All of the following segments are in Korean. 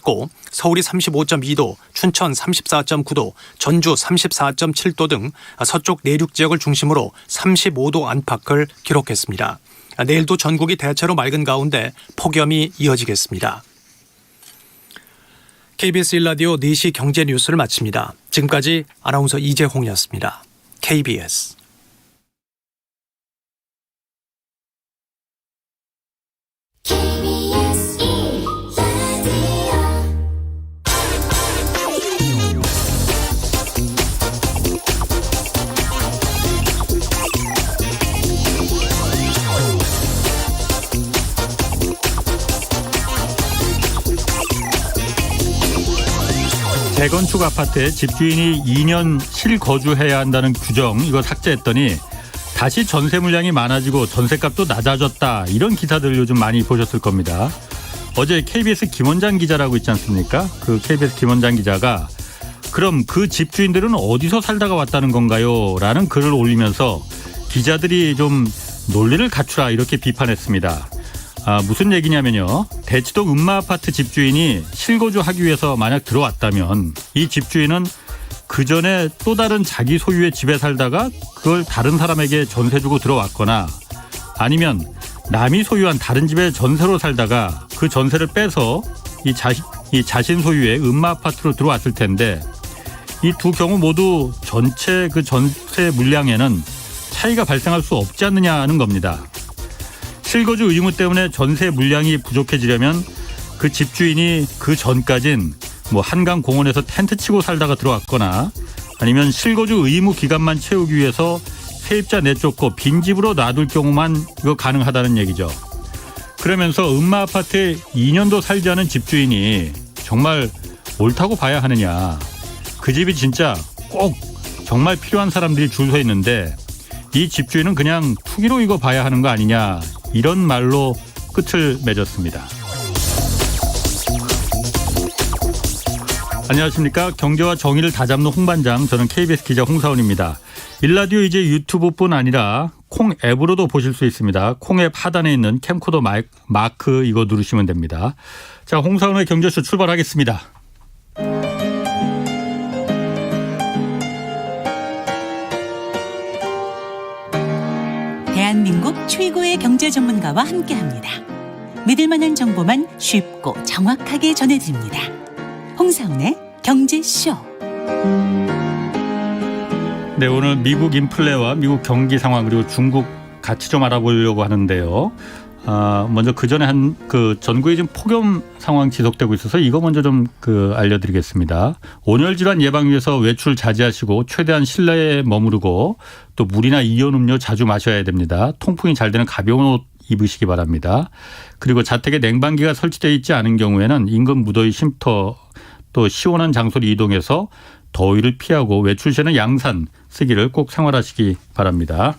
높고 서울이 35.2도, 춘천 34.9도, 전주 34.7도 등 서쪽 내륙 지역을 중심으로 35도 안팎을 기록했습니다. 내일도 전국이 대체로 맑은 가운데 폭염이 이어지겠습니다. KBS 1라디오 4시 경제 뉴스를 마칩니다. 지금까지 아나운서 이재홍이었습니다. KBS 재건축 아파트에 집주인이 2년 실거주해야 한다는 규정 이거 삭제했더니 다시 전세 물량이 많아지고 전세값도 낮아졌다 이런 기사들 요즘 많이 보셨을 겁니다. 어제 KBS 김원장 기자라고 있지 않습니까? 그 KBS 김원장 기자가 그럼 그 집주인들은 어디서 살다가 왔다는 건가요? 라는 글을 올리면서 기자들이 좀 논리를 갖추라 이렇게 비판했습니다. 무슨 얘기냐면요. 대치동 음마아파트 집주인이 실거주하기 위해서 만약 들어왔다면 이 집주인은 그전에 또 다른 자기 소유의 집에 살다가 그걸 다른 사람에게 전세 주고 들어왔거나 아니면 남이 소유한 다른 집에 전세로 살다가 그 전세를 빼서 이 자신 소유의 음마아파트로 들어왔을 텐데 이 두 경우 모두 전체 그 전세 물량에는 차이가 발생할 수 없지 않느냐는 겁니다. 실거주 의무 때문에 전세 물량이 부족해지려면 그 집주인이 그 전까진 한강 공원에서 텐트 치고 살다가 들어왔거나 아니면 실거주 의무 기간만 채우기 위해서 세입자 내쫓고 빈집으로 놔둘 경우만 이거 가능하다는 얘기죠. 그러면서 음마 아파트에 2년도 살지 않은 집주인이 정말 옳다고 봐야 하느냐. 그 집이 진짜 꼭 정말 필요한 사람들이 줄 서 있는데 이 집주인은 그냥 투기로 이거 봐야 하는 거 아니냐. 이런 말로 끝을 맺었습니다. 안녕하십니까. 경제와 정의를 다잡는 홍반장, 저는 KBS 기자 홍사원입니다. 일라디오 이제 유튜브뿐 아니라 콩 앱으로도 보실 수 있습니다. 콩 앱 하단에 있는 캠코더 마크 이거 누르시면 됩니다. 자, 홍사원의 경제쇼 출발하겠습니다. 대한민국 최고의 경제 전문가와 함께합니다. 믿을 만한 정보만 쉽고 정확하게 전해드립니다. 홍사훈의 경제쇼. 네, 오늘 미국 인플레와 미국 경기 상황 그리고 중국 같이 좀 알아보려고 하는데요. 먼저 그 전에 전국에 지금 폭염 상황 지속되고 있어서 이거 먼저 좀 알려드리겠습니다. 온열 질환 예방 위해서 외출 자제하시고 최대한 실내에 머무르고 또 물이나 이온 음료 자주 마셔야 됩니다. 통풍이 잘 되는 가벼운 옷 입으시기 바랍니다. 그리고 자택에 냉방기가 설치되어 있지 않은 경우에는 인근 무더위 쉼터 또 시원한 장소로 이동해서 더위를 피하고 외출 시에는 양산 쓰기를 꼭 생활하시기 바랍니다.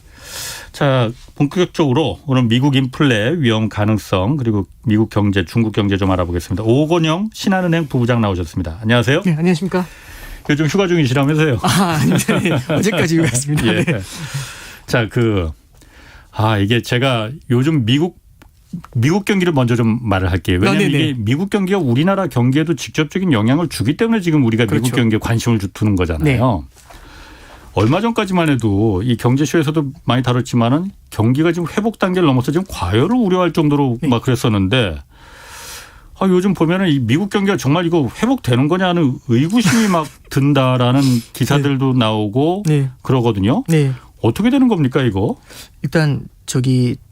자, 본격적으로 오늘 미국 인플레 위험 가능성 그리고 미국 경제, 중국 경제 좀 알아보겠습니다. 오건영 신한은행 부부장 나오셨습니다. 안녕하세요. 네, 안녕하십니까. 요즘 휴가 중이시라면서요. 아닙니다. 네, 어제까지 휴가했습니다. 예. 네. 자, 이게 제가 요즘 미국 경기를 먼저 좀 말을 할게요. 왜냐하면 이게 미국 경기가 우리나라 경기에도 직접적인 영향을 주기 때문에 지금 우리가 그렇죠. 미국 경기에 관심을 두는 거잖아요. 네. 얼마 전까지만 해도 이 경제쇼에서도 많이 다뤘지만은 경기가 지금 회복 단계를 넘어서 지금 과열을 우려할 정도로 막 그랬었는데 요즘 보면은 이 미국 경기가 정말 이거 회복되는 거냐는 의구심이 막 든다라는 기사들도 네. 나오고 네. 그러거든요. 네. 어떻게 되는 겁니까 이거? 일단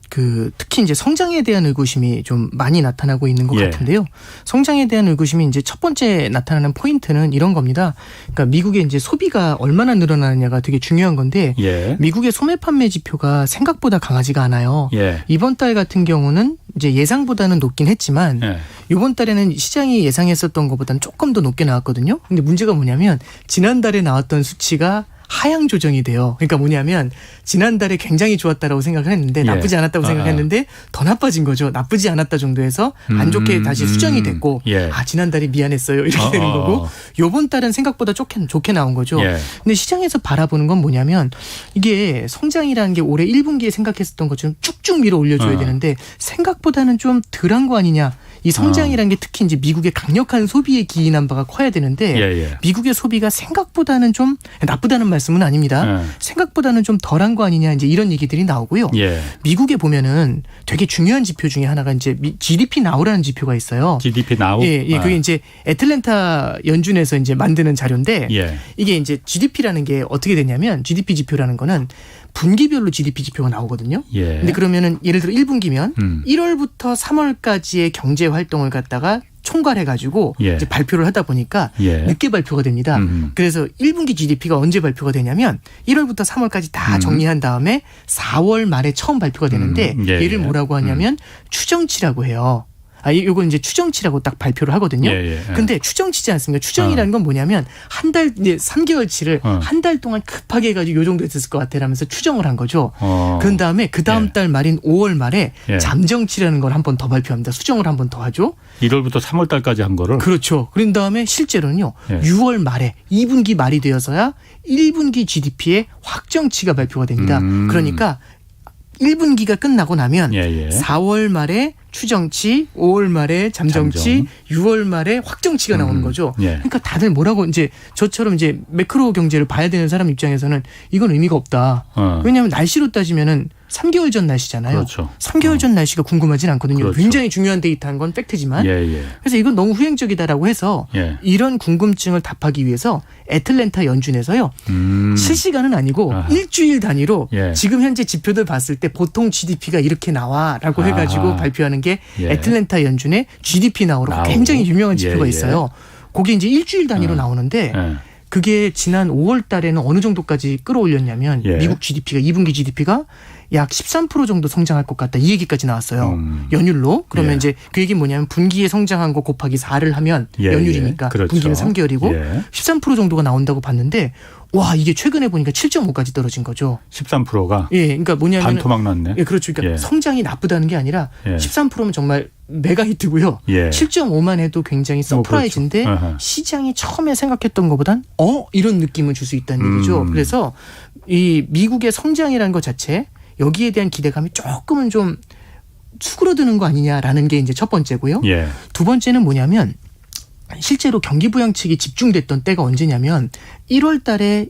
특히 이제 성장에 대한 의구심이 좀 많이 나타나고 있는 것 같은데요. 성장에 대한 의구심이 이제 첫 번째 나타나는 포인트는 이런 겁니다. 그러니까 미국의 이제 소비가 얼마나 늘어나느냐가 되게 중요한 건데 미국의 소매 판매 지표가 생각보다 강하지가 않아요. 이번 달 같은 경우는 이제 예상보다는 높긴 했지만 이번 달에는 시장이 예상했었던 것보다는 조금 더 높게 나왔거든요. 근데 문제가 뭐냐면 지난달에 나왔던 수치가 하향 조정이 돼요. 그러니까 뭐냐면 지난달에 굉장히 좋았다라고 생각을 했는데 나쁘지 않았다고 생각했는데 더 나빠진 거죠. 나쁘지 않았다 정도에서 안 좋게 다시 수정이 됐고 지난달이 미안했어요. 이렇게 되는 거고 이번 달은 생각보다 좋게 나온 거죠. 근데 시장에서 바라보는 건 뭐냐면 이게 성장이라는 게 올해 1분기에 생각했었던 것처럼 쭉쭉 밀어 올려줘야 되는데 생각보다는 좀 덜한 거 아니냐. 이 성장이라는 게 특히 이제 미국의 강력한 소비에 기인한 바가 커야 되는데 예. 미국의 소비가 생각보다는 좀 나쁘다는 말씀은 아닙니다. 생각보다는 좀 덜한 거 아니냐 이제 이런 얘기들이 나오고요. 예. 미국에 보면은 되게 중요한 지표 중에 하나가 이제 GDP 나우라는 지표가 있어요. GDP 나우. 예, 그게 이제 애틀랜타 연준에서 이제 만드는 자료인데 예. 이게 이제 GDP라는 게 어떻게 되냐면 GDP 지표라는 거는 분기별로 GDP 지표가 나오거든요. 예. 근데 그러면은 예를 들어 1분기면 1월부터 3월까지의 경제 활동을 갖다가 총괄해가지고 예. 이제 발표를 하다 보니까 예. 늦게 발표가 됩니다. 그래서 1분기 GDP가 언제 발표가 되냐면 1월부터 3월까지 다 정리한 다음에 4월 말에 처음 발표가 되는데 예. 얘를 뭐라고 하냐면 추정치라고 해요. 요건 이제 추정치라고 딱 발표를 하거든요. 예. 근데 추정치지 않습니까? 추정이라는 건 뭐냐면 한 달, 이제 3개월치를 한 달 동안 급하게 해가지고 요 정도 됐을 것 같아라면서 추정을 한 거죠. 그런 다음에 그 다음 예. 달 말인 5월 말에 예. 잠정치라는 걸 한 번 더 발표합니다. 수정을 한 번 더 하죠. 1월부터 3월 달까지 한 거를. 그렇죠. 그런 다음에 실제로는요. 예. 6월 말에 2분기 말이 되어서야 1분기 GDP의 확정치가 발표가 됩니다. 그러니까 1분기가 끝나고 나면 예. 4월 말에 추정치, 5월 말에 잠정치, 6월 말에 확정치가 나오는 거죠. 예. 그러니까 다들 뭐라고 이제 저처럼 이제 매크로 경제를 봐야 되는 사람 입장에서는 이건 의미가 없다. 왜냐하면 날씨로 따지면은 3개월 전 날씨잖아요. 그렇죠. 3개월 전 날씨가 궁금하진 않거든요. 그렇죠. 굉장히 중요한 데이터인 건 팩트지만. 예. 그래서 이건 너무 후행적이다라고 해서 예. 이런 궁금증을 답하기 위해서 애틀랜타 연준에서요. 실시간은 아니고 아하. 일주일 단위로 예. 지금 현재 지표들 봤을 때 보통 GDP가 이렇게 나와라고 아하. 해가지고 발표하는 게 예. 애틀랜타 연준의 GDP 나우로 나우. 굉장히 유명한 지표가 예. 있어요. 그게 이제 일주일 단위로 나오는데 예. 그게 지난 5월 달에는 어느 정도까지 끌어올렸냐면 예. 미국 GDP가 2분기 GDP가 약 13% 정도 성장할 것 같다. 이 얘기까지 나왔어요. 연율로. 그러면 예. 이제 그 얘기는 뭐냐면 분기에 성장한 거 곱하기 4를 하면 예. 연율이니까 그렇죠. 분기는 3개월이고 예. 13% 정도가 나온다고 봤는데 와 이게 최근에 보니까 7.5까지 떨어진 거죠. 13%가 예, 그러니까 뭐냐면 반토막 났네. 예, 그렇죠. 그러니까 예. 성장이 나쁘다는 게 아니라 예. 13%면 정말 메가 히트고요. 예. 7.5만 해도 굉장히 서프라이즈인데 그렇죠. 아하. 시장이 처음에 생각했던 것보단 이런 느낌을 줄 수 있다는 얘기죠. 그래서 이 미국의 성장이라는 것 자체 여기에 대한 기대감이 조금은 좀 수그러드는 거 아니냐라는 게 이제 첫 번째고요. 예. 두 번째는 뭐냐면 실제로 경기 부양책이 집중됐던 때가 언제냐면 1월 달에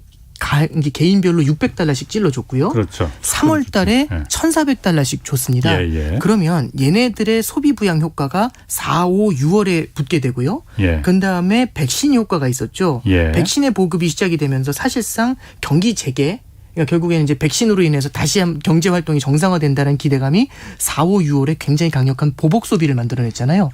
이게 개인별로 $600씩 찔러줬고요. 그렇죠. 3월 달에 예. $1,400씩 줬습니다. 예. 그러면 얘네들의 소비 부양 효과가 4, 5, 6월에 붙게 되고요. 예. 그다음에 백신 효과가 있었죠. 예. 백신의 보급이 시작이 되면서 사실상 경기 재개 그러니까 결국에는 이제 백신으로 인해서 다시 한 경제 활동이 정상화된다는 기대감이 4, 5, 6월에 굉장히 강력한 보복 소비를 만들어냈잖아요.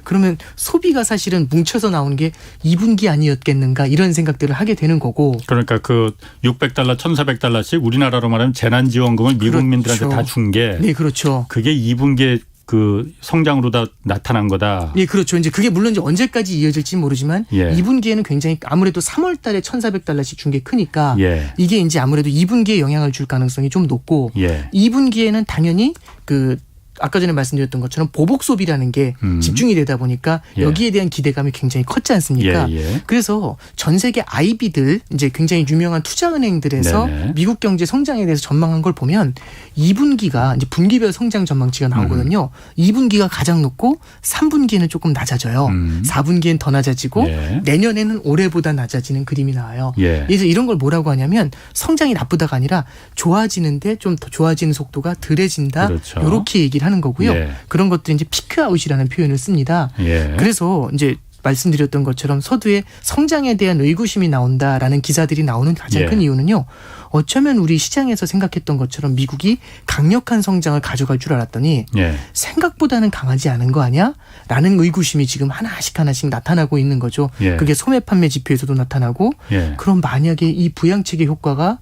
그러면 소비가 사실은 뭉쳐서 나오는 게 2분기 아니었겠는가 이런 생각들을 하게 되는 거고. 그러니까 그 $600, $1,400씩 우리나라로 말하면 재난지원금을 미국민들한테 그렇죠. 다 준 게 네, 그렇죠. 그게 2분기에 그 성장으로 다 나타난 거다. 예, 그렇죠. 이제 그게 물론 이제 언제까지 이어질지 모르지만 예. 2분기에는 굉장히 아무래도 3월 달에 $1,400씩 준 게 크니까 예. 이게 이제 아무래도 2분기에 영향을 줄 가능성이 좀 높고 예. 2분기에는 당연히 그 아까 전에 말씀드렸던 것처럼 보복 소비라는 게 집중이 되다 보니까 예. 여기에 대한 기대감이 굉장히 컸지 않습니까? 예. 그래서 전 세계 IB들 이제 굉장히 유명한 투자은행들에서 네네. 미국 경제 성장에 대해서 전망한 걸 보면 2분기가 이제 분기별 성장 전망치가 나오거든요. 2분기가 가장 높고 3분기에는 조금 낮아져요. 4분기엔 더 낮아지고 예. 내년에는 올해보다 낮아지는 그림이 나와요. 예. 그래서 이런 걸 뭐라고 하냐면 성장이 나쁘다가 아니라 좋아지는데 좀 더 좋아지는 속도가 덜해진다. 그렇죠. 이렇게 얘기를 하는 거고요. 예. 그런 것들이 이제 피크아웃이라는 표현을 씁니다. 예. 그래서 이제 말씀드렸던 것처럼 서두에 성장에 대한 의구심이 나온다라는 기사들이 나오는 가장 예. 큰 이유는요. 어쩌면 우리 시장에서 생각했던 것처럼 미국이 강력한 성장을 가져갈 줄 알았더니 예. 생각보다는 강하지 않은 거 아니야? 라는 의구심이 지금 하나씩 나타나고 있는 거죠. 예. 그게 소매 판매 지표에서도 나타나고 예. 그럼 만약에 이 부양책의 효과가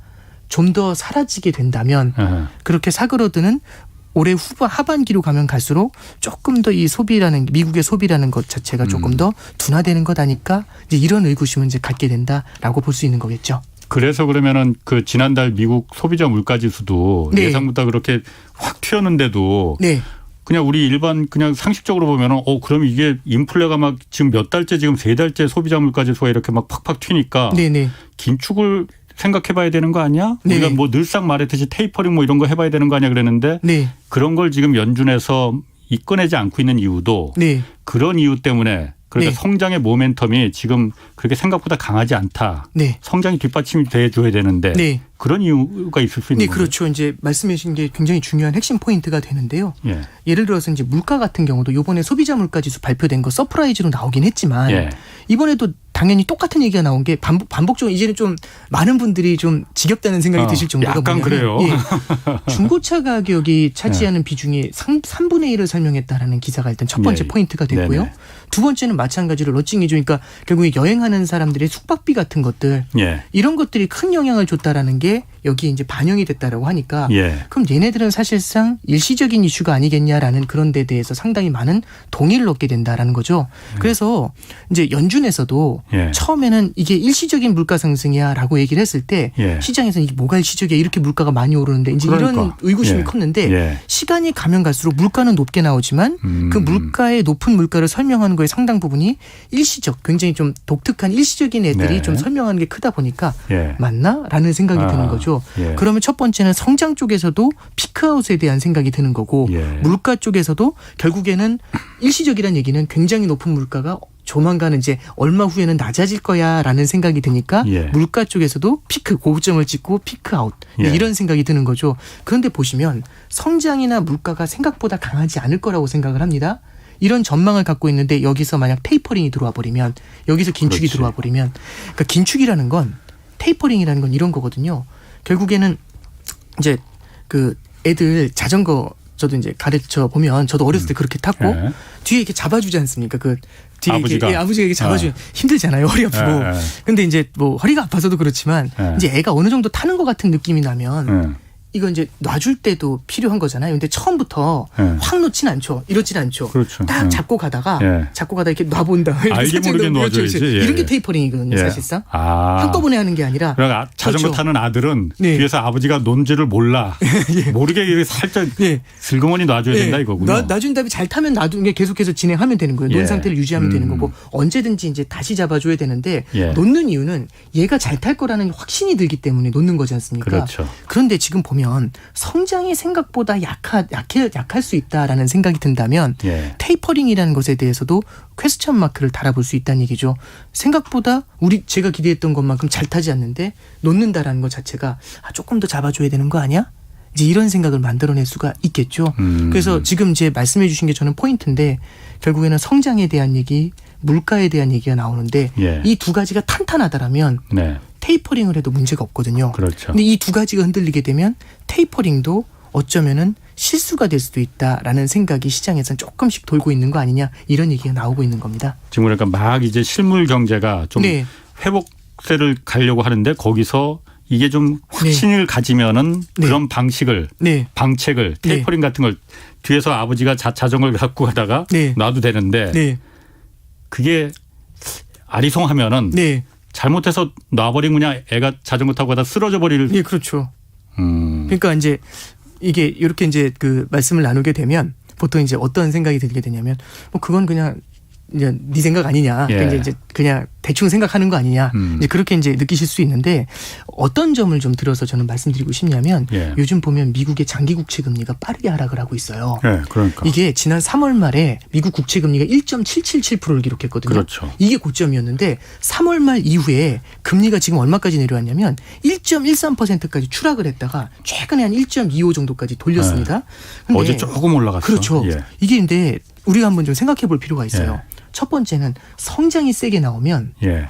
좀 더 사라지게 된다면 아하. 그렇게 사그러드는 올해 하반기로 가면 갈수록 조금 더 이 소비라는 미국의 소비라는 것 자체가 조금 더 둔화되는 것 아닐까 이제 이런 의구심을 이제 갖게 된다라고 볼 수 있는 거겠죠. 그래서 그러면은 그 지난달 미국 소비자 물가지수도 네. 예상보다 그렇게 확 튀었는데도 네. 그냥 우리 일반 그냥 상식적으로 보면은 그럼 이게 인플레가 막 지금 몇 달째 지금 3달째 소비자 물가지수가 이렇게 막 팍팍 튀니까 네네. 긴축을 생각해봐야 되는 거 아니야? 네. 우리가 뭐 늘상 말했듯이 테이퍼링 뭐 이런 거 해봐야 되는 거 아니야 그랬는데 네. 그런 걸 지금 연준에서 이끌어내지 않고 있는 이유도 네. 그런 이유 때문에 그러니까 네. 성장의 모멘텀이 지금 그렇게 생각보다 강하지 않다. 네. 성장이 뒷받침이 돼줘야 되는데 네. 그런 이유가 있을 수 있는 네, 거죠. 그렇죠. 이제 말씀해 주신 게 굉장히 중요한 핵심 포인트가 되는데요. 예. 예를 들어서 이제 물가 같은 경우도 이번에 소비자 물가지수 발표된 거 서프라이즈로 나오긴 했지만 예. 이번에도 당연히 똑같은 얘기가 나온 게 반복적으로 이제는 좀 많은 분들이 좀 지겹다는 생각이 드실 정도가 약간 뭐냐면 그래요. 예, 중고차 가격이 차지하는 비중이 3분의 1을 설명했다라는 기사가 일단 첫 번째 예. 포인트가 됐고요. 네네. 두 번째는 마찬가지로 러칭이죠. 그러니까 결국에 여행하는 사람들의 숙박비 같은 것들 예. 이런 것들이 큰 영향을 줬다라는 게 여기 이제 반영이 됐다라고 하니까 예. 그럼 얘네들은 사실상 일시적인 이슈가 아니겠냐라는 그런 데 대해서 상당히 많은 동의를 얻게 된다라는 거죠. 그래서 이제 연준에서도 예. 처음에는 이게 일시적인 물가 상승이야라고 얘기를 했을 때 예. 시장에서는 이게 뭐가 일시적이야 이렇게 물가가 많이 오르는데 이제 이런 그러니까. 의구심이 예. 컸는데 예. 시간이 가면 갈수록 물가는 높게 나오지만 그 물가의 높은 물가를 설명하는 거에 상당 부분이 일시적 굉장히 좀 독특한 일시적인 애들이 네. 좀 설명하는 게 크다 보니까 예. 맞나라는 생각이 드는 거죠. 예. 그러면 첫 번째는 성장 쪽에서도 피크아웃에 대한 생각이 드는 거고 예. 물가 쪽에서도 결국에는 일시적이라는 얘기는 굉장히 높은 물가가 조만간 이제 얼마 후에는 낮아질 거야라는 생각이 드니까 예. 물가 쪽에서도 피크 고점을 찍고 피크아웃 예. 이런 생각이 드는 거죠. 그런데 보시면 성장이나 물가가 생각보다 강하지 않을 거라고 생각을 합니다. 이런 전망을 갖고 있는데 여기서 만약 테이퍼링이 들어와 버리면 여기서 긴축이 그렇지. 들어와 버리면 그러니까 긴축이라는 건 테이퍼링이라는 건 이런 거거든요. 결국에는 이제 그 애들 자전거 저도 이제 가르쳐 보면 저도 어렸을 때 그렇게 탔고 예. 뒤에 이렇게 잡아주지 않습니까? 그 뒤에 아버지가. 이렇게, 아버지가 이렇게 잡아주면 힘들잖아요. 허리 아프고. 예, 예. 근데 이제 뭐 허리가 아파서도 그렇지만 예. 이제 애가 어느 정도 타는 것 같은 느낌이 나면 이거 이제 놔줄 때도 필요한 거잖아요. 근데 처음부터 예. 확 놓진 않죠. 이렇진 않죠. 그렇죠. 딱 예. 잡고 가다가 예. 이렇게 놔본 다음에 알게 모르게 놔줘야지. 예, 이런 게 예. 테이퍼링이거든요. 예. 사실상. 아. 한꺼번에 하는 게 아니라 그러니까 자전거 그렇죠. 타는 아들은 네. 뒤에서 아버지가 논지를 몰라. 모르게 이렇게 살짝 예. 슬그머니 놔줘야 된다 이거군요. 놔준 다음에 잘 타면 놔두는 게 계속해서 진행하면 되는 거예요. 예. 논 상태를 유지하면 되는 거고 언제든지 이제 다시 잡아줘야 되는데 예. 놓는 이유는 얘가 잘 탈 거라는 확신이 들기 때문에 놓는 거지 않습니까? 그렇죠. 그런데 지금 보면 성장이 생각보다 약할 수 있다라는 생각이 든다면 예. 테이퍼링이라는 것에 대해서도 퀘스천 마크를 달아볼 수 있다는 얘기죠. 생각보다 제가 기대했던 것만큼 잘 타지 않는데 놓는다라는 것 자체가 조금 더 잡아줘야 되는 거 아니야? 이제 이런 생각을 만들어낼 수가 있겠죠. 그래서 지금 이제 말씀해 주신 게 저는 포인트인데 결국에는 성장에 대한 얘기, 물가에 대한 얘기가 나오는데 예. 이 두 가지가 탄탄하다라면 네. 테이퍼링을 해도 문제가 없거든요. 그렇죠. 근데 이 두 가지가 흔들리게 되면 테이퍼링도 어쩌면은 실수가 될 수도 있다라는 생각이 시장에서는 조금씩 돌고 있는 거 아니냐 이런 얘기가 나오고 있는 겁니다. 지금 그러니까 막 이제 실물 경제가 좀 네. 회복세를 가려고 하는데 거기서 이게 좀 확신을 가지면은 네. 그런 방식을 네. 방책을 테이퍼링 같은 걸 뒤에서 아버지가 자전거를 갖고 가다가 네. 놔도 되는데 네. 그게 아리송하면은 네. 잘못해서 놔버리면 그냥 애가 자전거 타고 가다 쓰러져 버릴. 예, 그렇죠. 그러니까 이제 이게 이렇게 이제 그 말씀을 나누게 되면 보통 이제 어떤 생각이 들게 되냐면 뭐 그건 그냥 이제 네 생각 아니냐. 예. 이제 그냥 대충 생각하는 거 아니냐. 이제 그렇게 이제 느끼실 수 있는데 어떤 점을 좀 들어서 저는 말씀드리고 싶냐면 예. 요즘 보면 미국의 장기 국채 금리가 빠르게 하락을 하고 있어요. 네, 그러니까. 이게 지난 3월 말에 미국 국채 금리가 1.777%를 기록했거든요. 그렇죠. 이게 고점이었는데 3월 말 이후에 금리가 지금 얼마까지 내려왔냐면 1.13%까지 추락을 했다가 최근에 한 1.25 정도까지 돌렸습니다. 근데 어제 조금 올라갔어. 그렇죠. 예. 이게 근데 우리가 한번 좀 생각해 볼 필요가 있어요. 예. 첫 번째는 성장이 세게 나오면 예.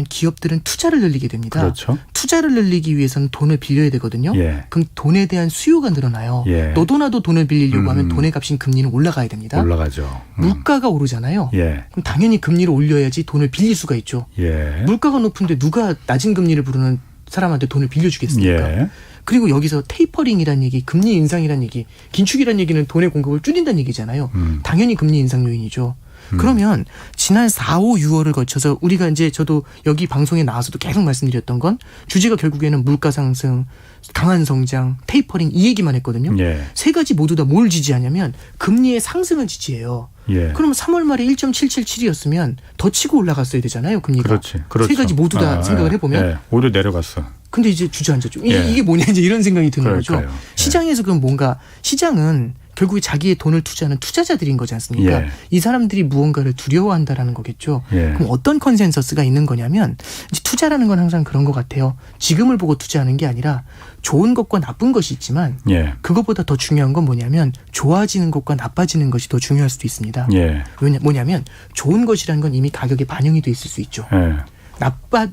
기업들은 투자를 늘리게 됩니다. 그렇죠. 투자를 늘리기 위해서는 돈을 빌려야 되거든요. 예. 그럼 돈에 대한 수요가 늘어나요. 예. 너도 나도 돈을 빌리려고 하면 돈의 값인 금리는 올라가야 됩니다. 올라가죠. 물가가 오르잖아요. 예. 그럼 당연히 금리를 올려야지 돈을 빌릴 수가 있죠. 예. 물가가 높은데 누가 낮은 금리를 부르는 사람한테 돈을 빌려주겠습니까? 예. 그리고 여기서 테이퍼링이라는 얘기, 금리 인상이라는 얘기, 긴축이라는 얘기는 돈의 공급을 줄인다는 얘기잖아요. 당연히 금리 인상 요인이죠. 그러면 지난 4, 5, 6월을 거쳐서 우리가 이제 저도 여기 방송에 나와서도 계속 말씀드렸던 건 주제가 결국에는 물가 상승, 강한 성장, 테이퍼링 이 얘기만 했거든요. 예. 세 가지 모두 다 뭘 지지하냐면 금리의 상승을 지지해요. 예. 그럼 3월 말에 1.777이었으면 더 치고 올라갔어야 되잖아요. 금리가. 그렇지. 그렇죠. 세 가지 모두 다 생각을 해보면 예. 오히려 내려갔어. 근데 이제 주저앉았죠. 예. 이게 뭐냐 이제 이런 생각이 드는 그럴까요? 거죠. 예. 시장에서 그럼 뭔가 시장은 결국에 자기의 돈을 투자하는 투자자들인 거지 않습니까? 예. 이 사람들이 무언가를 두려워한다라는 거겠죠. 예. 그럼 어떤 컨센서스가 있는 거냐면 이제 투자라는 건 항상 그런 것 같아요. 지금을 보고 투자하는 게 아니라 좋은 것과 나쁜 것이 있지만 예. 그것보다 더 중요한 건 뭐냐면 좋아지는 것과 나빠지는 것이 더 중요할 수도 있습니다. 예. 뭐냐면 좋은 것이라는 건 이미 가격에 반영이 돼 있을 수 있죠. 예.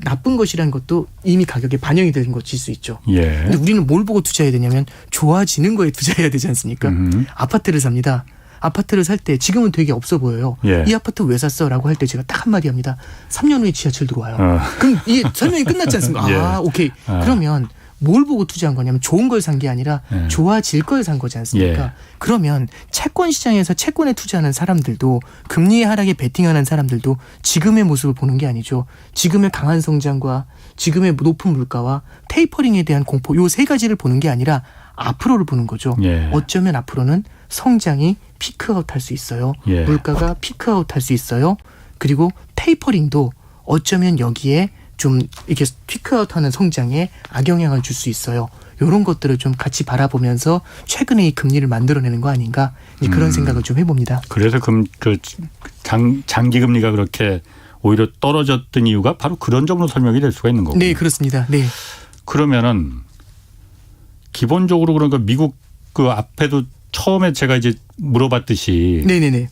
나쁜 것이라는 것도 이미 가격에 반영이 되는 것일 수 있죠. 예. 근데 우리는 뭘 보고 투자해야 되냐면 좋아지는 거에 투자해야 되지 않습니까? 아파트를 삽니다. 아파트를 살 때 지금은 되게 없어 보여요. 예. 이 아파트 왜 샀어? 라고 할 때 제가 딱 한마디 합니다. 3년 후에 지하철 들어와요. 어. 그럼 이게 설명이 끝났지 않습니까? 예. 아, 오케이. 그러면 뭘 보고 투자한 거냐면 좋은 걸 산 게 아니라 예. 좋아질 걸 산 거지 않습니까? 예. 그러면 채권 시장에서 채권에 투자하는 사람들도 금리의 하락에 베팅하는 사람들도 지금의 모습을 보는 게 아니죠. 지금의 강한 성장과 지금의 높은 물가와 테이퍼링에 대한 공포 요 세 가지를 보는 게 아니라 앞으로를 보는 거죠. 예. 어쩌면 앞으로는 성장이 피크아웃 할 수 있어요. 예. 물가가 피크아웃 할 수 있어요. 그리고 테이퍼링도 어쩌면 여기에 좀 이렇게 피크아웃하는 성장에 악영향을 줄 수 있어요. 이런 것들을 좀 같이 바라보면서 최근에 이 금리를 만들어내는 거 아닌가 이제 그런 생각을 좀 해봅니다. 그래서 장기 금리가 그렇게 오히려 떨어졌던 이유가 바로 그런 점으로 설명이 될 수가 있는 거고. 네, 그렇습니다. 네, 그러면은 기본적으로 그러니까 미국 그 앞에도 처음에 제가 이제 물어봤듯이 네, 네, 네.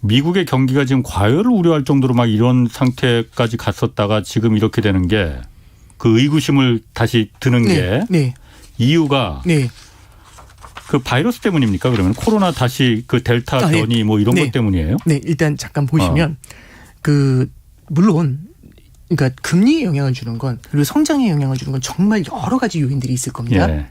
미국의 경기가 지금 과열을 우려할 정도로 막 이런 상태까지 갔었다가 지금 이렇게 되는 게 그 의구심을 다시 드는 네, 게 네, 이유가 네. 그 바이러스 때문입니까? 그러면 코로나 다시 그 델타 아, 네. 변이 뭐 이런 네. 것 때문이에요? 네, 일단 잠깐 보시면 물론 그러니까 금리에 영향을 주는 건 그리고 성장에 영향을 주는 건 정말 여러 가지 요인들이 있을 겁니다. 예.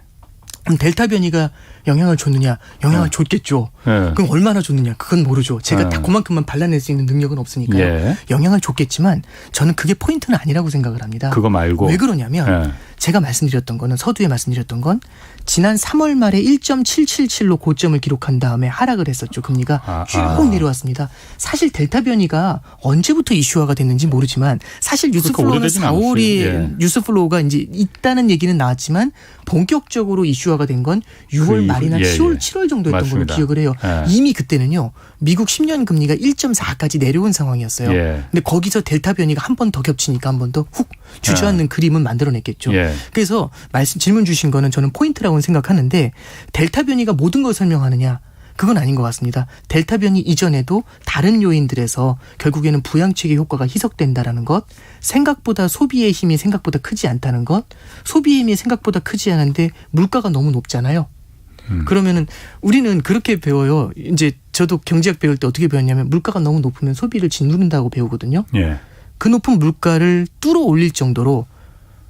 그럼 델타 변이가 영향을 줬느냐? 영향을 네. 줬겠죠. 예. 그럼 얼마나 줬느냐? 그건 모르죠. 제가 네. 다 그만큼만 발라낼 수 있는 능력은 없으니까요. 예. 영향을 줬겠지만 저는 그게 포인트는 아니라고 생각을 합니다. 그거 말고. 왜 그러냐면 예. 제가 말씀드렸던 거는 서두에 말씀드렸던 건 지난 3월 말에 1.777로 고점을 기록한 다음에 하락을 했었죠. 금리가 쭉 내려왔습니다. 사실 델타 변이가 언제부터 이슈화가 됐는지 모르지만 사실 뉴스플로우는 오래되진 4월이 않았어요. 예. 뉴스플로우가 이제 있다는 얘기는 나왔지만 본격적으로 이슈화가 된 건 6월 그 말이나 예, 10월, 예. 7월 정도였던 맞습니다. 걸로 기억을 해요. 예. 이미 그때는요. 미국 10년 금리가 1.4까지 내려온 상황이었어요. 예. 근데 거기서 델타 변이가 한 번 더 겹치니까 한 번 더 훅 주저앉는 그림은 만들어냈겠죠. 예. 그래서 질문 주신 거는 저는 포인트라고 생각하는데 델타 변이가 모든 걸 설명하느냐? 그건 아닌 것 같습니다. 델타 변이 이전에도 다른 요인들에서 결국에는 부양책의 효과가 희석된다라는 것, 생각보다 소비의 힘이 생각보다 크지 않다는 것, 소비의 힘이 생각보다 크지 않은데 물가가 너무 높잖아요. 그러면은 우리는 그렇게 배워요. 이제 저도 경제학 배울 때 어떻게 배웠냐면 물가가 너무 높으면 소비를 짓누른다고 배우거든요. 예. 그 높은 물가를 뚫어 올릴 정도로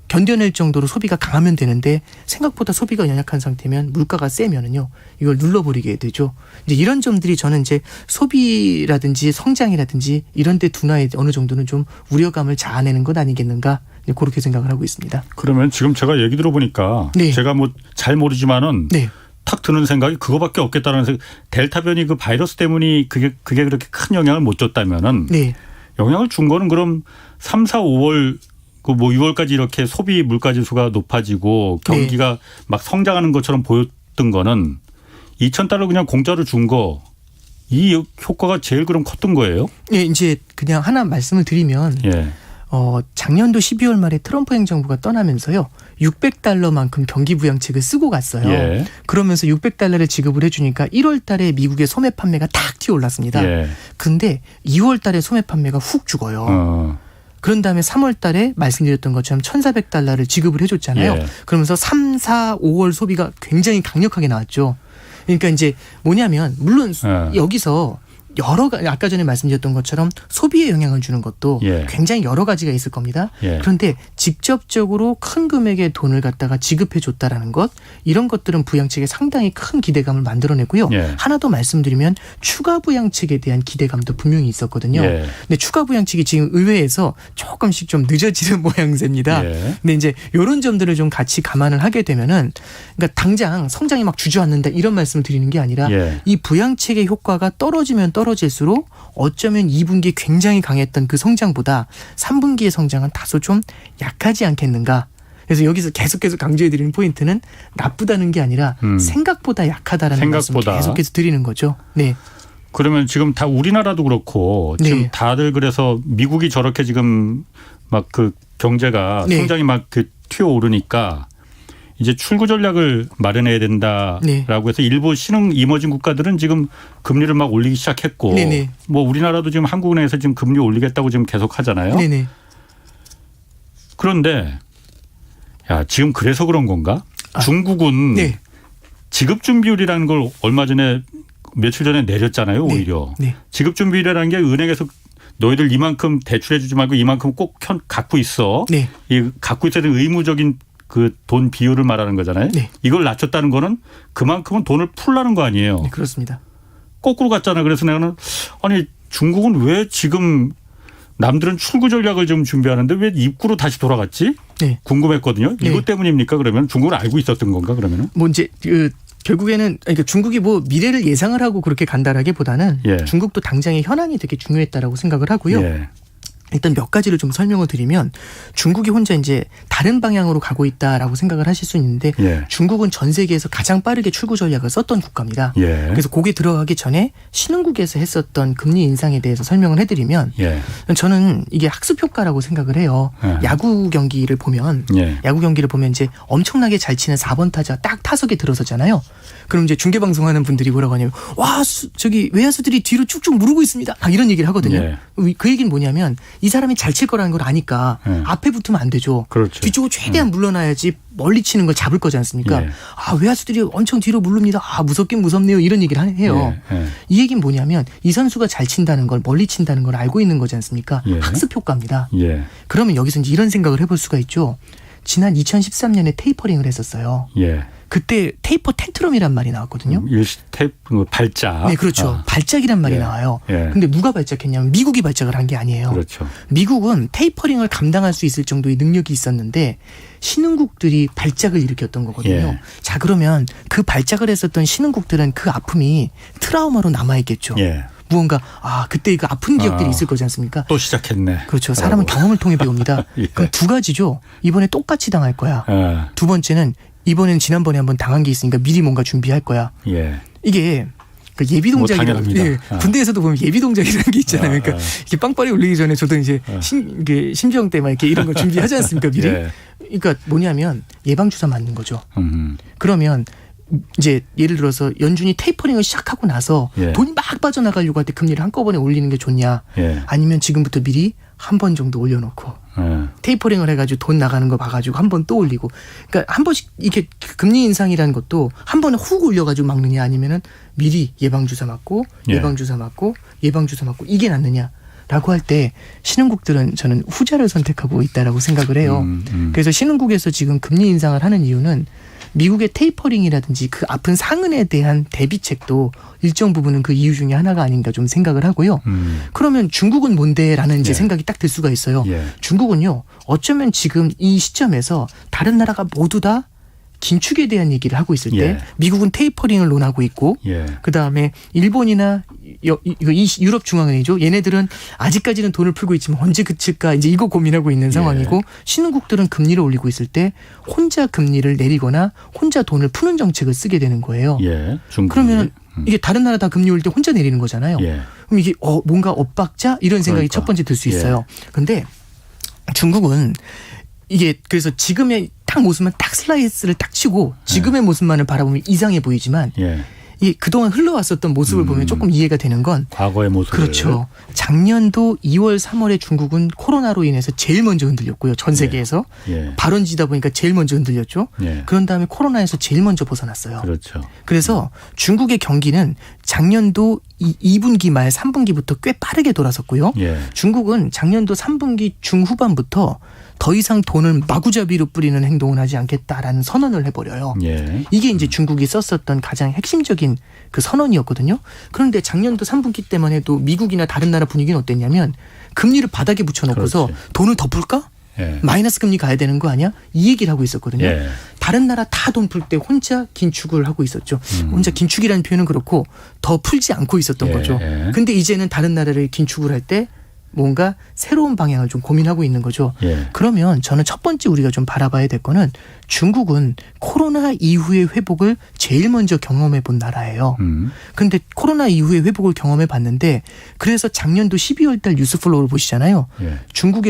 견뎌낼 정도로 소비가 강하면 되는데 생각보다 소비가 연약한 상태면 물가가 세면은요 이걸 눌러버리게 되죠. 이제 이런 점들이 저는 이제 소비라든지 성장이라든지 이런 데 둔화에 어느 정도는 좀 우려감을 자아내는 것 아니겠는가 그렇게 생각을 하고 있습니다. 그러면 지금 제가 얘기 들어보니까 네. 제가 뭐 잘 모르지만은 네. 탁 드는 생각이 그거밖에 없겠다라는 생각. 델타 변이 그 바이러스 때문이 그게 그렇게 큰 영향을 못 줬다면은 네. 영향을 준 거는 그럼 3, 4, 5월 그 뭐 6월까지 이렇게 소비 물가 지수가 높아지고 경기가 막 성장하는 것처럼 보였던 거는 2,000달러 그냥 공짜로 준 거 이 효과가 제일 그럼 컸던 거예요? 예, 이제 그냥 하나 말씀을 드리면 예. 작년도 12월 말에 트럼프 행정부가 떠나면서요. 600달러만큼 경기 부양책을 쓰고 갔어요. 예. 그러면서 600달러를 지급을 해주니까 1월 달에 미국의 소매 판매가 탁 튀어올랐습니다. 예. 근데 2월 달에 소매 판매가 훅 죽어요. 그런 다음에 3월 달에 말씀드렸던 것처럼 1,400달러를 지급을 해줬잖아요. 예. 그러면서 3, 4, 5월 소비가 굉장히 강력하게 나왔죠. 그러니까 이제 뭐냐면 물론 여기서 여러 가지 아까 전에 말씀드렸던 것처럼 소비에 영향을 주는 것도 예. 굉장히 여러 가지가 있을 겁니다. 예. 그런데 직접적으로 큰 금액의 돈을 갖다가 지급해 줬다라는 것 이런 것들은 부양책에 상당히 큰 기대감을 만들어내고요. 예. 하나 더 말씀드리면 추가 부양책에 대한 기대감도 분명히 있었거든요. 예. 근데 추가 부양책이 지금 의회에서 조금씩 좀 늦어지는 모양새입니다. 예. 근데 이제 이런 점들을 좀 같이 감안을 하게 되면은 그러니까 당장 성장이 막 주저앉는다 이런 말씀을 드리는 게 아니라 예. 이 부양책의 효과가 떨어지면 떨어질수록 어쩌면 2분기 굉장히 강했던 그 성장보다 3분기의 성장은 다소 좀 약하지 않겠는가. 그래서 여기서 계속해서 강조해드리는 포인트는 나쁘다는 게 아니라 생각보다 약하다라는 말씀을 계속해서 드리는 거죠. 네. 그러면 지금 다 우리나라도 그렇고 지금 네. 다들 그래서 미국이 저렇게 지금 막 그 경제가 네. 성장이 막 그 튀어오르니까 이제 출구 전략을 마련해야 된다라고 네. 해서 일부 신흥 이머징 국가들은 지금 금리를 막 올리기 시작했고 네네. 뭐 우리나라도 지금 한국은행에서 지금 금리 올리겠다고 지금 계속 하잖아요. 네네. 그런데 야 지금 그래서 그런 건가? 중국은 네. 지급 준비율이라는 걸 얼마 전에 며칠 전에 내렸잖아요. 네. 오히려 네. 지급 준비율이라는 게 은행에서 너희들 이만큼 대출해 주지 말고 이만큼 꼭 갖고 있어. 네. 이 갖고 있어야 되는 의무적인 그 돈 비율을 말하는 거잖아요. 네. 이걸 낮췄다는 거는 그만큼은 돈을 풀라는 거 아니에요. 네, 그렇습니다. 거꾸로 갔잖아요. 그래서 내가는 아니 중국은 왜 지금 남들은 출구 전략을 좀 준비하는데 왜 입구로 다시 돌아갔지? 네. 궁금했거든요. 네. 이것 때문입니까? 그러면 중국은 알고 있었던 건가 그러면은? 뭐 이제 결국에는 그러니까 중국이 뭐 미래를 예상을 하고 그렇게 간다라기보다는 예. 중국도 당장의 현안이 되게 중요했다라고 생각을 하고요. 예. 일단 몇 가지를 좀 설명을 드리면 중국이 혼자 이제 다른 방향으로 가고 있다라고 생각을 하실 수 있는데 예. 중국은 전 세계에서 가장 빠르게 출구 전략을 썼던 국가입니다. 예. 그래서 거기에 들어가기 전에 신흥국에서 했었던 금리 인상에 대해서 설명을 해드리면 예. 저는 이게 학습 효과라고 생각을 해요. 예. 야구 경기를 보면 예. 이제 엄청나게 잘 치는 4번 타자 딱 타석에 들어서잖아요. 그럼 이제 중계 방송하는 분들이 뭐라고 하냐면 와 저기 외야수들이 뒤로 쭉쭉 무르고 있습니다. 막 이런 얘기를 하거든요. 예. 그 얘기는 뭐냐면 이 사람이 잘 칠 거라는 걸 아니까 예. 앞에 붙으면 안 되죠. 그렇죠. 뒤쪽으로 최대한 물러나야지 멀리 치는 걸 잡을 거지 않습니까? 예. 아 외야수들이 엄청 뒤로 물릅니다. 아 무섭긴 무섭네요. 이런 얘기를 해요. 예. 예. 이 얘기는 뭐냐면 이 선수가 잘 친다는 걸 멀리 친다는 걸 알고 있는 거지 않습니까? 예. 학습 효과입니다. 예. 그러면 여기서 이제 이런 생각을 해볼 수가 있죠. 지난 2013년에 테이퍼링을 했었어요. 예. 그때 테이퍼 텐트럼이란 말이 나왔거든요. 일시 테이프 발작. 네, 그렇죠. 발작이란 말이 예. 나와요. 예. 근데 누가 발작했냐면 미국이 발작을 한 게 아니에요. 그렇죠. 미국은 테이퍼링을 감당할 수 있을 정도의 능력이 있었는데 신흥국들이 발작을 일으켰던 거거든요. 예. 자, 그러면 그 발작을 했었던 신흥국들은 그 아픔이 트라우마로 남아있겠죠. 예. 무언가 그때 그 아픈 기억들이 있을 거지 않습니까? 또 시작했네. 그렇죠. 사람은 라고. 경험을 통해 배웁니다. 예. 그럼 두 가지죠. 이번에 똑같이 당할 거야. 예. 두 번째는 이번엔 지난번에 한번 당한 게 있으니까 미리 뭔가 준비할 거야. 예. 이게 그 예비 동작이라고 당연합니다. 군대에서도 보면 예비 동작이라는 게 있잖아요. 아, 그러니까 이게 빵빠레 올리기 전에 저도 이제 이게 심정 때 막 이렇게 이런 거 준비하지 않습니까? 미리. 예. 그러니까 뭐냐면 예방 주사 맞는 거죠. 음. 그러면 이제 예를 들어서 연준이 테이퍼링을 시작하고 나서 예. 돈이 막 빠져나가려고 할 때 금리를 한꺼번에 올리는 게 좋냐? 예. 아니면 지금부터 미리 한 번 정도 올려놓고 예. 테이퍼링을 해가지고 돈 나가는 거 봐가지고 한 번 또 올리고, 그러니까 한 번씩 이렇게 금리 인상이라는 것도 한 번에 훅 올려가지고 막느냐, 아니면은 미리 예방 주사 맞고 예. 예방 주사 맞고 예방 주사 맞고 이게 낫느냐라고 할 때 신흥국들은 저는 후자를 선택하고 있다라고 생각을 해요. 그래서 신흥국에서 지금 금리 인상을 하는 이유는 미국의 테이퍼링이라든지 그 아픈 상흔에 대한 대비책도 일정 부분은 그 이유 중에 하나가 아닌가 좀 생각을 하고요. 그러면 중국은 뭔데라는 이제 예. 생각이 딱 들 수가 있어요. 예. 중국은요, 어쩌면 지금 이 시점에서 다른 나라가 모두 다 긴축에 대한 얘기를 하고 있을 때 예. 미국은 테이퍼링을 논하고 있고, 예. 그다음에 일본이나 유럽 중앙은행이죠. 얘네들은 아직까지는 돈을 풀고 있지만 언제 그칠까 이제 이거 고민하고 있는 상황이고, 신흥국들은 금리를 올리고 있을 때 혼자 금리를 내리거나 혼자 돈을 푸는 정책을 쓰게 되는 거예요. 예. 중국. 그러면 이게 다른 나라 다 금리 올릴 때 혼자 내리는 거잖아요. 예. 그럼 이게 뭔가 엇박자 이런 생각이 그러니까. 첫 번째 들 수 있어요. 근데 중국은 이게 그래서 지금의 딱 모습만 딱 슬라이스를 딱 치고 지금의 모습만을 바라보면 이상해 보이지만, 예. 이 그동안 흘러왔었던 모습을 보면 조금 이해가 되는 건, 과거의 모습. 그렇죠. 작년도 2월, 3월에 중국은 코로나로 인해서 제일 먼저 흔들렸고요. 전 세계에서. 예. 발원지다 보니까 제일 먼저 흔들렸죠. 예. 그런 다음에 코로나에서 제일 먼저 벗어났어요. 그렇죠. 그래서 중국의 경기는 작년도 2분기 말 3분기부터 꽤 빠르게 돌아섰고요. 예. 중국은 작년도 3분기 중후반부터 더 이상 돈을 마구잡이로 뿌리는 행동을 하지 않겠다라는 선언을 해버려요. 예. 이게 이제 중국이 썼었던 가장 핵심적인 그 선언이었거든요. 그런데 작년도 3분기 때만 해도 미국이나 다른 나라 분위기는 어땠냐면, 금리를 바닥에 붙여놓고서 그렇지. 돈을 더 풀까? 예. 마이너스 금리 가야 되는 거 아니야? 이 얘기를 하고 있었거든요. 예. 다른 나라 다 돈 풀 때 혼자 긴축을 하고 있었죠. 혼자 긴축이라는 표현은 그렇고 더 풀지 않고 있었던 예. 거죠. 근데 이제는 다른 나라를 긴축을 할 때 뭔가 새로운 방향을 좀 고민하고 있는 거죠. 예. 그러면 저는 첫 번째 우리가 좀 바라봐야 될 거는 중국은 코로나 이후의 회복을 제일 먼저 경험해 본 나라예요. 근데 코로나 이후의 회복을 경험해 봤는데 그래서 작년도 12월 달 뉴스 플로우를 보시잖아요. 예. 중국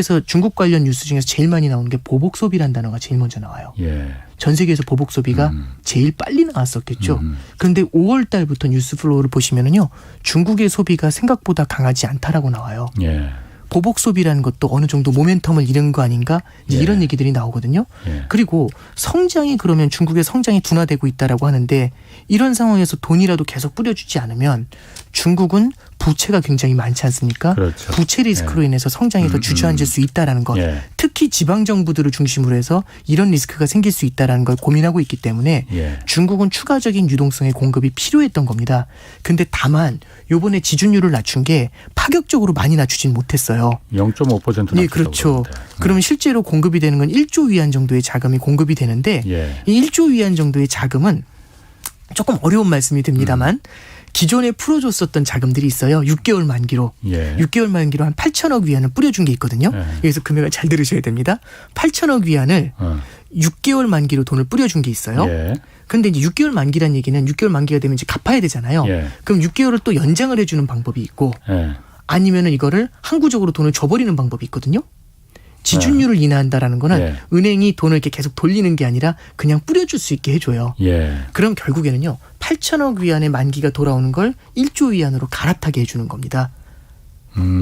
관련 뉴스 중에서 제일 많이 나오는 게 보복 소비라는 단어가 제일 먼저 나와요. 예. 전 세계에서 보복 소비가 제일 빨리 나왔었겠죠. 그런데 5월 달부터 뉴스 플로우를 보시면은요. 중국의 소비가 생각보다 강하지 않다라고 나와요. 예. 보복 소비라는 것도 어느 정도 모멘텀을 잃은 거 아닌가 이제 예. 이런 얘기들이 나오거든요. 예. 그리고 성장이 그러면 중국의 성장이 둔화되고 있다라고 하는데 이런 상황에서 돈이라도 계속 뿌려주지 않으면 중국은 부채가 굉장히 많지 않습니까? 그렇죠. 부채 리스크로 인해서 성장이 더 주저앉을 수 있다라는 것. 예. 특히 지방 정부들을 중심으로 해서 이런 리스크가 생길 수 있다라는 걸 고민하고 있기 때문에 예. 중국은 추가적인 유동성의 공급이 필요했던 겁니다. 근데 다만 요번에 지준율을 낮춘 게 파격적으로 많이 낮추진 못했어요. 0.5% 예, 그렇죠. 그러면 실제로 공급이 되는 건 1조 위안 정도의 자금이 공급이 되는데 예. 이 1조 위안 정도의 자금은 조금 어려운 말씀이 듭니다만 기존에 풀어줬었던 자금들이 있어요. 6개월 만기로. 예. 6개월 만기로 한 8천억 위안을 뿌려준 게 있거든요. 예. 여기서 금액을 잘 들으셔야 됩니다. 8천억 위안을 6개월 만기로 돈을 뿌려준 게 있어요. 예. 근데 이제 6개월 만기란 얘기는 6개월 만기가 되면 이제 갚아야 되잖아요. 예. 그럼 6개월을 또 연장을 해주는 방법이 있고 예. 아니면은 이거를 항구적으로 돈을 줘버리는 방법이 있거든요. 지준율을 인하한다라는 거는 예. 은행이 돈을 이렇게 계속 돌리는 게 아니라 그냥 뿌려줄 수 있게 해줘요. 예. 그럼 결국에는요. 8천억 위안의 만기가 돌아오는 걸 1조 위안으로 갈아타게 해주는 겁니다.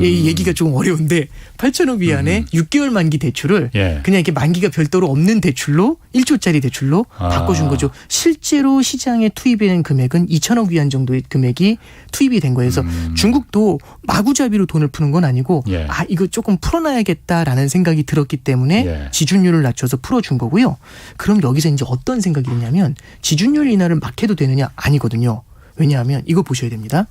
이 얘기가 좀 어려운데 8천억 위안의 6개월 만기 대출을 예. 그냥 이렇게 만기가 별도로 없는 대출로 1조짜리 대출로 아. 바꿔준 거죠. 실제로 시장에 투입된 금액은 2천억 위안 정도의 금액이 투입이 된 거예요. 그래서 중국도 마구잡이로 돈을 푸는 건 아니고 예. 아 이거 조금 풀어놔야겠다라는 생각이 들었기 때문에 예. 지준율을 낮춰서 풀어준 거고요. 그럼 여기서 이제 어떤 생각이 드냐면 지준율 인하를 막 해도 되느냐 아니거든요. 왜냐하면 이거 보셔야 됩니다.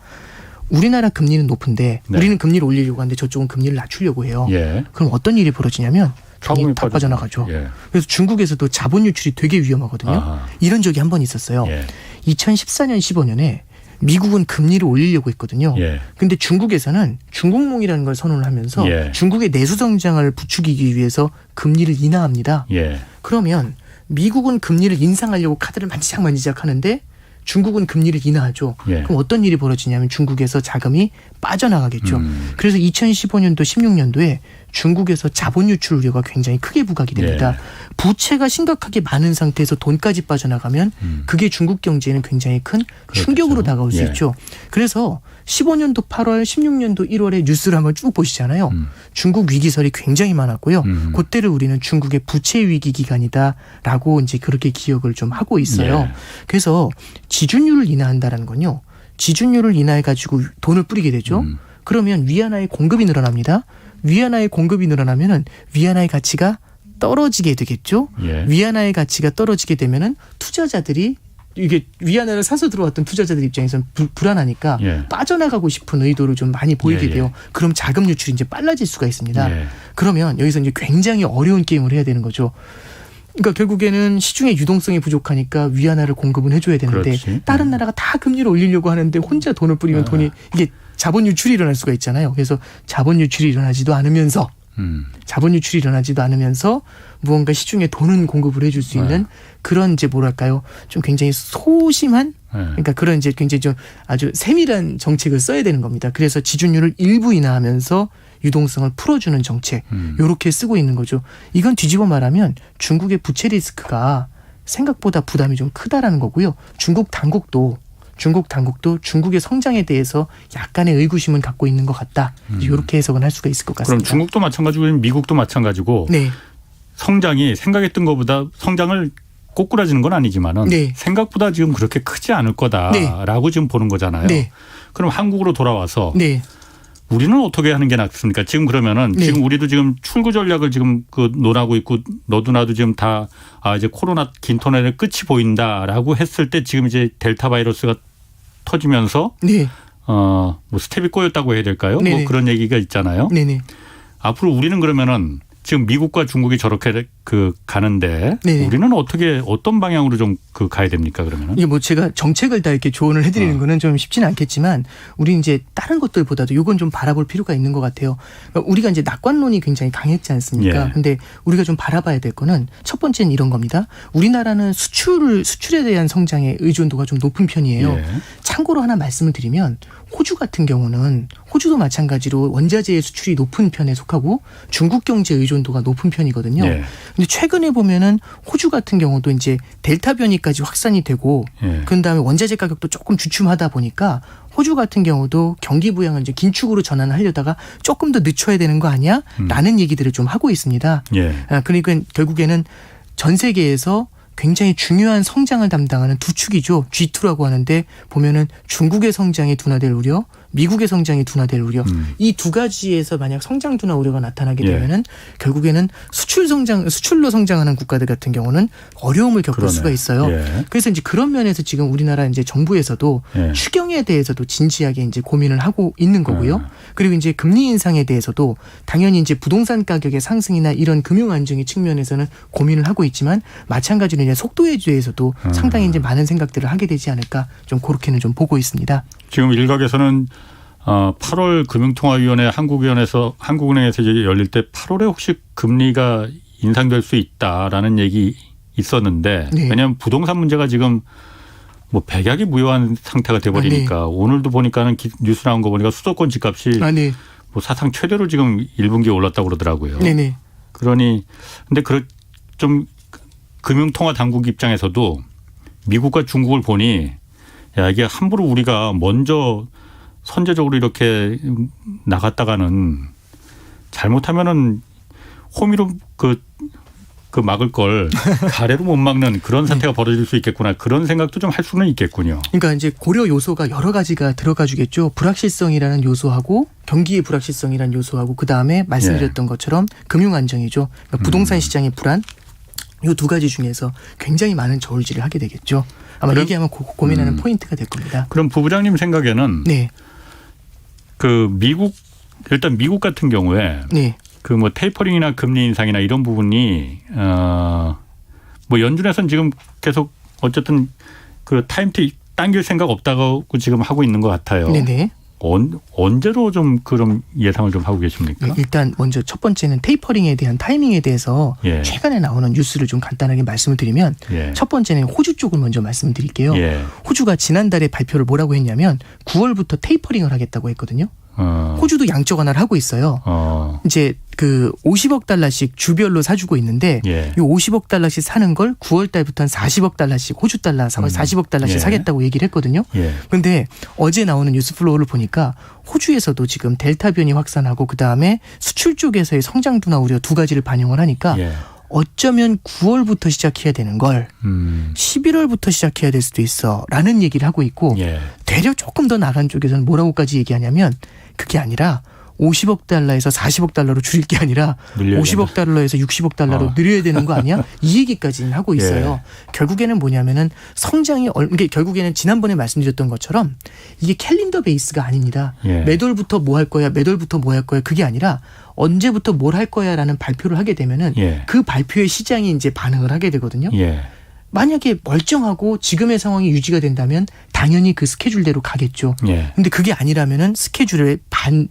우리나라 금리는 높은데 네. 우리는 금리를 올리려고 하는데 저쪽은 금리를 낮추려고 해요. 예. 그럼 어떤 일이 벌어지냐면 돈이 자금이 다 빠져나가죠. 예. 그래서 중국에서도 자본 유출이 되게 위험하거든요. 아하. 이런 적이 한 번 있었어요. 예. 2014년 15년에 미국은 금리를 올리려고 했거든요. 예. 근데 중국에서는 중국몽이라는 걸 선언을 하면서 예. 중국의 내수 성장을 부추기기 위해서 금리를 인하합니다. 예. 그러면 미국은 금리를 인상하려고 카드를 만지작 하는데 중국은 금리를 인하하죠. 예. 그럼 어떤 일이 벌어지냐면 중국에서 자금이 빠져나가겠죠. 그래서 2015년도 16년도에 중국에서 자본 유출 우려가 굉장히 크게 부각이 됩니다. 예. 부채가 심각하게 많은 상태에서 돈까지 빠져나가면 그게 중국 경제에는 굉장히 큰 충격으로 다가올 수 예. 있죠. 그래서 15년도 8월, 16년도 1월에 뉴스를 한번 쭉 보시잖아요. 중국 위기설이 굉장히 많았고요. 그때를 우리는 중국의 부채 위기 기간이다라고 이제 그렇게 기억을 좀 하고 있어요. 예. 그래서 지준율을 인하한다라는 건요. 지준율을 인하해 가지고 돈을 뿌리게 되죠. 그러면 위안화의 공급이 늘어납니다. 위안화의 공급이 늘어나면은 위안화의 가치가 떨어지게 되겠죠. 예. 위안화의 가치가 떨어지게 되면은 투자자들이 이게 위안화를 사서 들어왔던 투자자들 입장에서는 불안하니까 예. 빠져나가고 싶은 의도를 좀 많이 보이게 예, 예. 돼요. 그럼 자금 유출이 이제 빨라질 수가 있습니다. 예. 그러면 여기서 이제 굉장히 어려운 게임을 해야 되는 거죠. 그러니까 결국에는 시중에 유동성이 부족하니까 위안화를 공급은 해줘야 되는데 그렇지. 다른 나라가 다 금리를 올리려고 하는데 혼자 돈을 뿌리면 돈이 이게 자본 유출이 일어날 수가 있잖아요. 그래서 자본 유출이 일어나지도 않으면서 자본 유출이 일어나지도 않으면서 무언가 시중에 돈은 공급을 해줄 수 있는 그런 이제 뭐랄까요 좀 굉장히 소심한 그러니까 그런 이제 굉장히 좀 아주 세밀한 정책을 써야 되는 겁니다. 그래서 지준율을 일부 인하하면서 유동성을 풀어주는 정책 이렇게 쓰고 있는 거죠. 이건 뒤집어 말하면 중국의 부채 리스크가 생각보다 부담이 좀 크다라는 거고요. 중국 당국도 중국의 성장에 대해서 약간의 의구심은 갖고 있는 것 같다. 이렇게 해석은 할 수가 있을 것 그럼 같습니다. 중국도 마찬가지고 미국도 마찬가지고 네. 성장이 생각했던 것보다 성장을 꼬꾸라지는 건 아니지만은 네. 생각보다 지금 그렇게 크지 않을 거다라고 지금 보는 거잖아요. 네. 그럼 한국으로 돌아와서 네. 우리는 어떻게 하는 게 낫습니까? 지금 그러면은 네. 지금 우리도 지금 출구 전략을 지금 그 논하고 있고 너도 나도 지금 다 이제 코로나 긴 터널의 끝이 보인다라고 했을 때 지금 이제 델타 바이러스가 터지면서 네. 뭐 스텝이 꼬였다고 해야 될까요? 네네. 뭐 그런 얘기가 있잖아요. 네네. 앞으로 우리는 그러면은 지금 미국과 중국이 저렇게 가는데 네네. 우리는 어떤 방향으로 좀 가야 됩니까 그러면은? 이게 뭐 제가 정책을 다 이렇게 조언을 해드리는 거는 좀 쉽지는 않겠지만 우리 이제 다른 것들보다도 이건 좀 바라볼 필요가 있는 것 같아요. 그러니까 우리가 이제 낙관론이 굉장히 강했지 않습니까? 예. 근데 우리가 좀 바라봐야 될 거는 첫 번째는 이런 겁니다. 우리나라는 수출에 대한 성장의 의존도가 좀 높은 편이에요. 예. 참고로 하나 말씀을 드리면 호주 같은 경우는 호주도 마찬가지로 원자재의 수출이 높은 편에 속하고 중국 경제 의존도가 높은 편이거든요. 예. 근데 최근에 보면은 호주 같은 경우도 이제 델타 변이까지 확산이 되고 예. 그런 다음에 원자재 가격도 조금 주춤하다 보니까 호주 같은 경우도 경기 부양을 이제 긴축으로 전환하려다가 조금 더 늦춰야 되는 거 아니야? 라는 얘기들을 좀 하고 있습니다. 예. 그러니까 결국에는 전 세계에서 굉장히 중요한 성장을 담당하는 두 축이죠. G2라고 하는데 보면은 중국의 성장이 둔화될 우려, 미국의 성장이 둔화될 우려. 이 두 가지에서 만약 성장 둔화 우려가 나타나게 예. 되면은 결국에는 수출로 성장하는 국가들 같은 경우는 어려움을 겪을 그러네. 수가 있어요. 예. 그래서 이제 그런 면에서 지금 우리나라 이제 정부에서도 예. 추경에 대해서도 진지하게 이제 고민을 하고 있는 거고요. 그리고 이제 금리 인상에 대해서도 당연히 이제 부동산 가격의 상승이나 이런 금융 안정의 측면에서는 고민을 하고 있지만 마찬가지로 이제 속도에 대해서도 상당히 이제 많은 생각들을 하게 되지 않을까 좀 그렇게는 좀 보고 있습니다. 지금 일각에서는 8월 금융통화위원회 한국은행에서 이제 열릴 때 8월에 혹시 금리가 인상될 수 있다라는 얘기 있었는데 네. 왜냐하면 부동산 문제가 지금 뭐 백약이 무효한 상태가 돼버리니까 오늘도 보니까는 뉴스 나온 거 보니까 수도권 집값이 네. 뭐 사상 최대로 지금 1분기에 올랐다고 그러더라고요. 네네. 그러니 근데 좀 금융통화 당국 입장에서도 미국과 중국을 보니 야 이게 함부로 우리가 먼저 선제적으로 이렇게 나갔다가는 잘못하면은 호미로 그 막을 걸 가래로 못 막는 그런 사태가 벌어질 수 있겠구나 그런 생각도 좀 할 수는 있겠군요. 그러니까 이제 고려 요소가 여러 가지가 들어가 주겠죠. 불확실성이라는 요소하고 경기의 불확실성이라는 요소하고 그 다음에 말씀드렸던 것처럼 금융 안정이죠. 그러니까 부동산 시장의 불안 이 두 가지 중에서 굉장히 많은 저울질을 하게 되겠죠. 아마 얘기하면 고민하는 포인트가 될 겁니다. 그럼 부부장님 생각에는 네. 일단 미국 같은 경우에 네. 뭐 테이퍼링이나 금리 인상이나 이런 부분이 뭐 연준에서는 지금 계속 어쨌든 타임티 당길 생각 없다고 지금 하고 있는 것 같아요. 네네. 언제로 좀 그런 예상을 좀 하고 계십니까? 일단 먼저 첫 번째는 테이퍼링에 대한 타이밍에 대해서 예. 최근에 나오는 뉴스를 좀 간단하게 말씀을 드리면 예. 첫 번째는 호주 쪽을 먼저 말씀드릴게요. 예. 호주가 지난달에 발표를 뭐라고 했냐면 9월부터 테이퍼링을 하겠다고 했거든요. 호주도 양적 완화를 하고 있어요. 이제 50억 달러씩 주별로 사주고 있는데 예. 이 50억 달러씩 사는 걸 9월 달부터 한 40억 달러씩 호주 달러 40억 달러씩 예. 사겠다고 얘기를 했거든요. 그런데 어제 나오는 뉴스플로우를 보니까 호주에서도 지금 델타 변이 확산하고 그다음에 수출 쪽에서의 성장 둔화 우려 두 가지를 반영을 하니까 예. 어쩌면 9월부터 시작해야 되는 걸 11월부터 시작해야 될 수도 있어 라는 얘기를 하고 있고 예. 되려 조금 더 나간 쪽에서는 뭐라고까지 얘기하냐면 그게 아니라 50억 달러에서 40억 달러로 줄일 게 아니라 늘려야 50억 달러에서 60억 달러로 늘려야 되는 거 아니야? 이 얘기까지는 하고 있어요. 결국에는 뭐냐면은 성장이 이게 결국에는 지난번에 말씀드렸던 것처럼 이게 캘린더 베이스가 아닙니다. 매월부터 뭐 할 거야, 매월부터 뭐 할 거야 그게 아니라 언제부터 뭘 할 거야라는 발표를 하게 되면은 그 발표에 시장이 이제 반응을 하게 되거든요. 만약에 멀쩡하고 지금의 상황이 유지가 된다면 당연히 그 스케줄대로 가겠죠. 근데 그게 아니라면은 스케줄에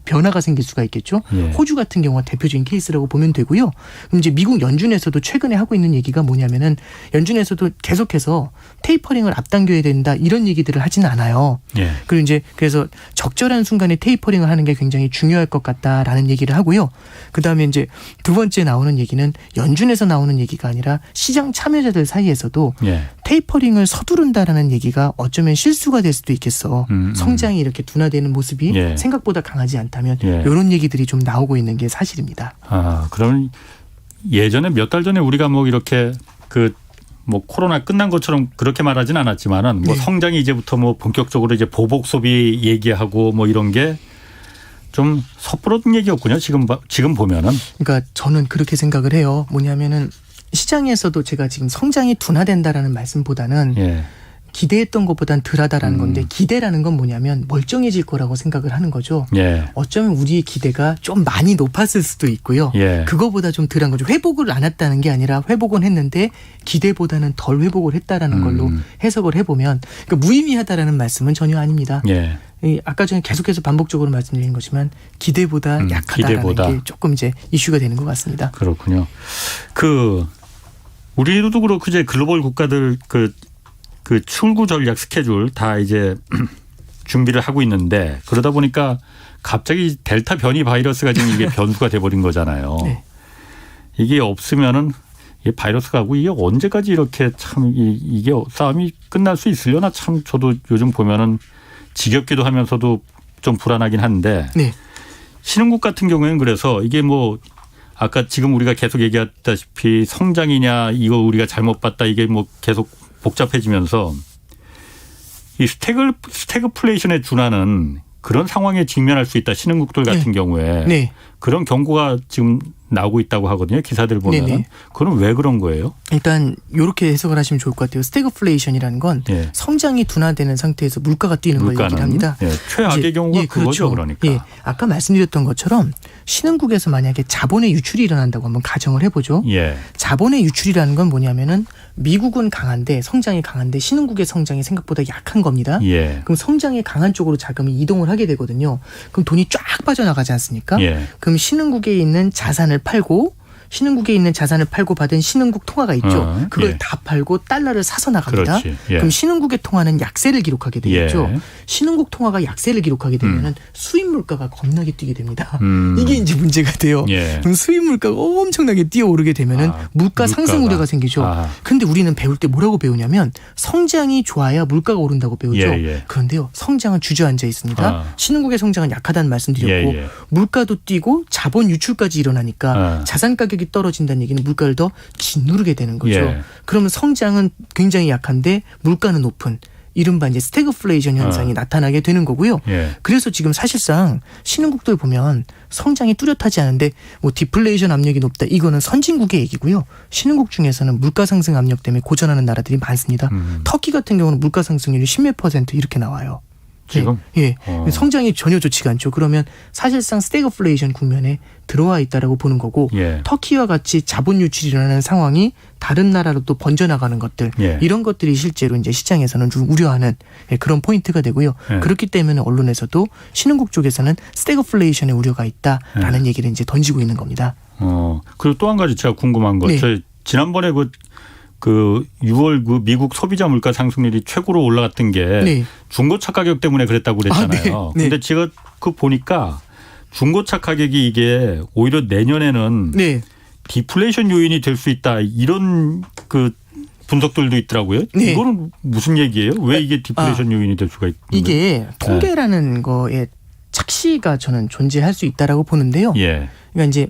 변화가 생길 수가 있겠죠. 호주 같은 경우가 대표적인 케이스라고 보면 되고요. 그럼 이제 미국 연준에서도 최근에 하고 있는 얘기가 뭐냐면은 연준에서도 계속해서 테이퍼링을 앞당겨야 된다 이런 얘기들을 하진 않아요. 그리고 이제 그래서 적절한 순간에 테이퍼링을 하는 게 굉장히 중요할 것 같다라는 얘기를 하고요. 그다음에 이제 두 번째 나오는 얘기는 연준에서 나오는 얘기가 아니라 시장 참여자들 사이에서도 테이퍼링을 서두른다라는 얘기가 어쩌면 실수가 될 수도 있겠어. 성장이 이렇게 둔화되는 모습이 생각보다 강하지 않다면 이런 얘기들이 좀 나오고 있는 게 사실입니다. 그럼 예전에 몇 달 전에 우리가 뭐 이렇게 뭐 코로나 끝난 것처럼 그렇게 말하진 않았지만은 뭐 성장이 이제부터 뭐 본격적으로 이제 보복 소비 얘기하고 뭐 이런 게 좀 섣부른 얘기였군요. 지금 보면은. 그러니까 저는 그렇게 생각을 해요. 뭐냐면은 시장에서도 제가 지금 성장이 둔화된다라는 말씀보다는 기대했던 것보단 덜하다라는 건데 기대라는 건 뭐냐면 멀쩡해질 거라고 생각을 하는 거죠. 예. 어쩌면 우리의 기대가 좀 많이 높았을 수도 있고요. 예. 그거보다 좀 덜한 거죠. 회복을 안 했다는 게 아니라 회복은 했는데 기대보다는 덜 회복을 했다라는 걸로 해석을 해보면 그러니까 무의미하다라는 말씀은 전혀 아닙니다. 예. 아까 전에 계속해서 반복적으로 말씀드린 거지만 기대보다 약하다라는 기대보다. 게 조금 이제 이슈가 되는 것 같습니다. 그렇군요. 우리도 그렇고 이제 글로벌 국가들 그 출구 전략 스케줄 다 이제 준비를 하고 있는데 그러다 보니까 갑자기 델타 변이 바이러스가 지금 이게 변수가 돼버린 거잖아요. 네. 이게 없으면은 이 바이러스가 하고 이게 언제까지 이렇게 참 이게 싸움이 끝날 수 있으려나 참 저도 요즘 보면은 지겹기도 하면서도 좀 불안하긴 한데 네. 신흥국 같은 경우에는 그래서 이게 뭐 아까 지금 우리가 계속 얘기했다시피 성장이냐 이거 우리가 잘못 봤다 이게 뭐 계속 복잡해지면서 이 스태그플레이션에 준하는 그런 상황에 직면할 수 있다. 신흥국들 같은 경우에 네. 그런 경고가 지금 나오고 있다고 하거든요. 기사들 보면. 네네. 그건 왜 그런 거예요? 일단 이렇게 해석을 하시면 좋을 것 같아요. 스태그플레이션이라는 건 예. 성장이 둔화되는 상태에서 물가가 뛰는 걸 얘기를 합니다. 예, 최악의 이제, 경우가 예, 그거죠. 그렇죠. 그러니까. 예, 아까 말씀드렸던 것처럼 신흥국에서 만약에 자본의 유출이 일어난다고 한번 가정을 해보죠. 예. 자본의 유출이라는 건 뭐냐면은 미국은 강한데 성장이 강한데 신흥국의 성장이 생각보다 약한 겁니다. 예. 그럼 성장이 강한 쪽으로 자금이 이동을 하게 되거든요. 그럼 돈이 쫙 빠져나가지 않습니까? 예. 그럼 신흥국에 있는 자산을 팔고 신흥국에 있는 자산을 팔고 받은 신흥국 통화가 있죠. 그걸 예. 다 팔고 달러를 사서 나갑니다. 그렇지. 예. 그럼 신흥국의 통화는 약세를 기록하게 되겠죠. 예. 신흥국 통화가 약세를 기록하게 되면은 수입 물가가 겁나게 뛰게 됩니다. 음. 이게 이제 문제가 돼요. 예. 그럼 수입 물가가 엄청나게 뛰어오르게 되면은 물가 상승 물가가. 우려가 생기죠. 아. 근데 우리는 배울 때 뭐라고 배우냐면 성장이 좋아야 물가가 오른다고 배우죠. 예, 예. 그런데요. 성장은 주저앉아 있습니다. 아. 신흥국의 성장은 약하다는 말씀드렸고 예, 예. 물가도 뛰고 자본 유출까지 일어나니까 자산 가격이 떨어진다는 얘기는 물가를 더 짓누르게 되는 거죠. 예. 그러면 성장은 굉장히 약한데 물가는 높은 이른바 이제 스태그플레이션 현상이 나타나게 되는 거고요. 예. 그래서 지금 사실상 신흥국들 보면 성장이 뚜렷하지 않은데 뭐 디플레이션 압력이 높다. 이거는 선진국의 얘기고요. 신흥국 중에서는 물가 상승 압력 때문에 고전하는 나라들이 많습니다. 터키 같은 경우는 물가 상승률이 10몇 % 이렇게 나와요. 지금? 예. 성장이 전혀 좋지가 않죠. 그러면 사실상 스태그플레이션 국면에 들어와 있다라고 보는 거고 예. 터키와 같이 자본 유출이 일어나는 상황이 다른 나라로 또 번져나가는 것들 예. 이런 것들이 실제로 이제 시장에서는 좀 우려하는 그런 포인트가 되고요. 예. 그렇기 때문에 언론에서도 신흥국 쪽에서는 스태그플레이션의 우려가 있다라는 얘기를 이제 던지고 있는 겁니다. 그리고 또 한 가지 제가 궁금한 거. 네. 저희 지난번에 그 6월 그 미국 소비자 물가 상승률이 최고로 올라갔던 게 네. 중고차 가격 때문에 그랬다고 그랬잖아요. 네. 근데 제가 보니까 중고차 가격이 이게 오히려 내년에는 네. 디플레이션 요인이 될 수 있다. 이런 그 분석들도 있더라고요. 네. 이거는 무슨 얘기예요? 왜 이게 디플레이션 요인이 될 수가 있는 거예요? 이게 통계라는 거에 착시가 저는 존재할 수 있다라고 보는데요. 예. 그러니까 이제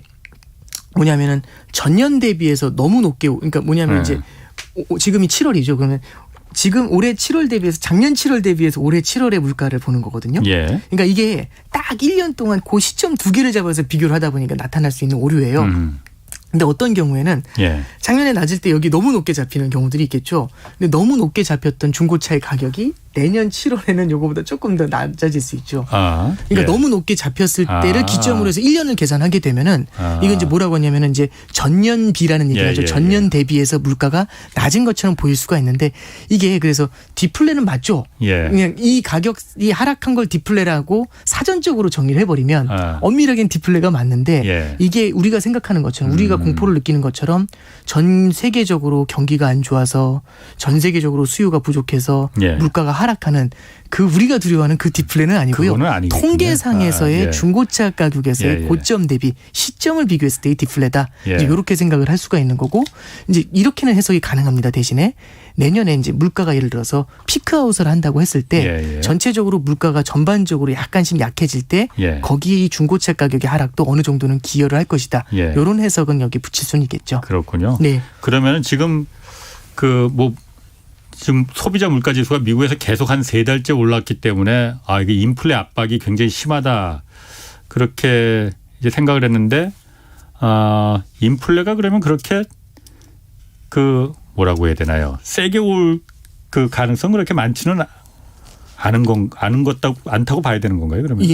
뭐냐면은 전년 대비해서 너무 높게 그러니까 뭐냐면 네. 이제 지금이 7월이죠. 그러면 지금 올해 7월 대비해서 작년 7월 대비해서 올해 7월의 물가를 보는 거거든요. 예. 그러니까 이게 딱 1년 동안 그 시점 두 개를 잡아서 비교를 하다 보니까 나타날 수 있는 오류예요. 근데 어떤 경우에는 예. 작년에 낮을 때 여기 너무 높게 잡히는 경우들이 있겠죠. 근데 너무 높게 잡혔던 중고차의 가격이 내년 7월에는 요거보다 조금 더 낮아질 수 있죠. 아. 그러니까 예. 너무 높게 잡혔을 때를 아. 기점으로 해서 1년을 계산하게 되면은 아. 이건 이제 뭐라고 하냐면은 이제 전년비라는 얘기를 예, 하죠. 예, 전년 대비해서 물가가 낮은 것처럼 보일 수가 있는데 이게 그래서 디플레는 맞죠. 예. 그냥 이 가격이 하락한 걸 디플레라고 사전적으로 정리를 해버리면 아. 엄밀하게는 디플레가 맞는데 예. 이게 우리가 생각하는 것처럼 우리가 공포를 느끼는 것처럼 전 세계적으로 경기가 안 좋아서 전 세계적으로 수요가 부족해서 예. 물가가 하락하는 그 우리가 두려워하는 그 디플레는 아니고요. 그거는 아니겠군요. 통계상에서의 아, 예. 중고차 가격에서의 예, 예. 고점 대비 시점을 비교했을 때의 디플레다. 예. 이제 이렇게 생각을 할 수가 있는 거고 이제 이렇게는 해석이 가능합니다. 대신에 내년에 이제 물가가 예를 들어서 피크아웃을 한다고 했을 때 예, 예. 전체적으로 물가가 전반적으로 약간씩 약해질 때 예. 거기 중고차 가격의 하락도 어느 정도는 기여를 할 것이다. 예. 이런 해석은 여기 붙일 수는 있겠죠. 그렇군요. 네. 그러면은 지금 지금 소비자 물가 지수가 미국에서 계속 한 3달째 올랐기 때문에 이게 인플레 압박이 굉장히 심하다. 그렇게 이제 생각을 했는데 인플레가 그러면 그렇게 뭐라고 해야 되나요? 세게 올 그 가능성 그렇게 많지는 않다고 봐야 되는 건가요? 그러면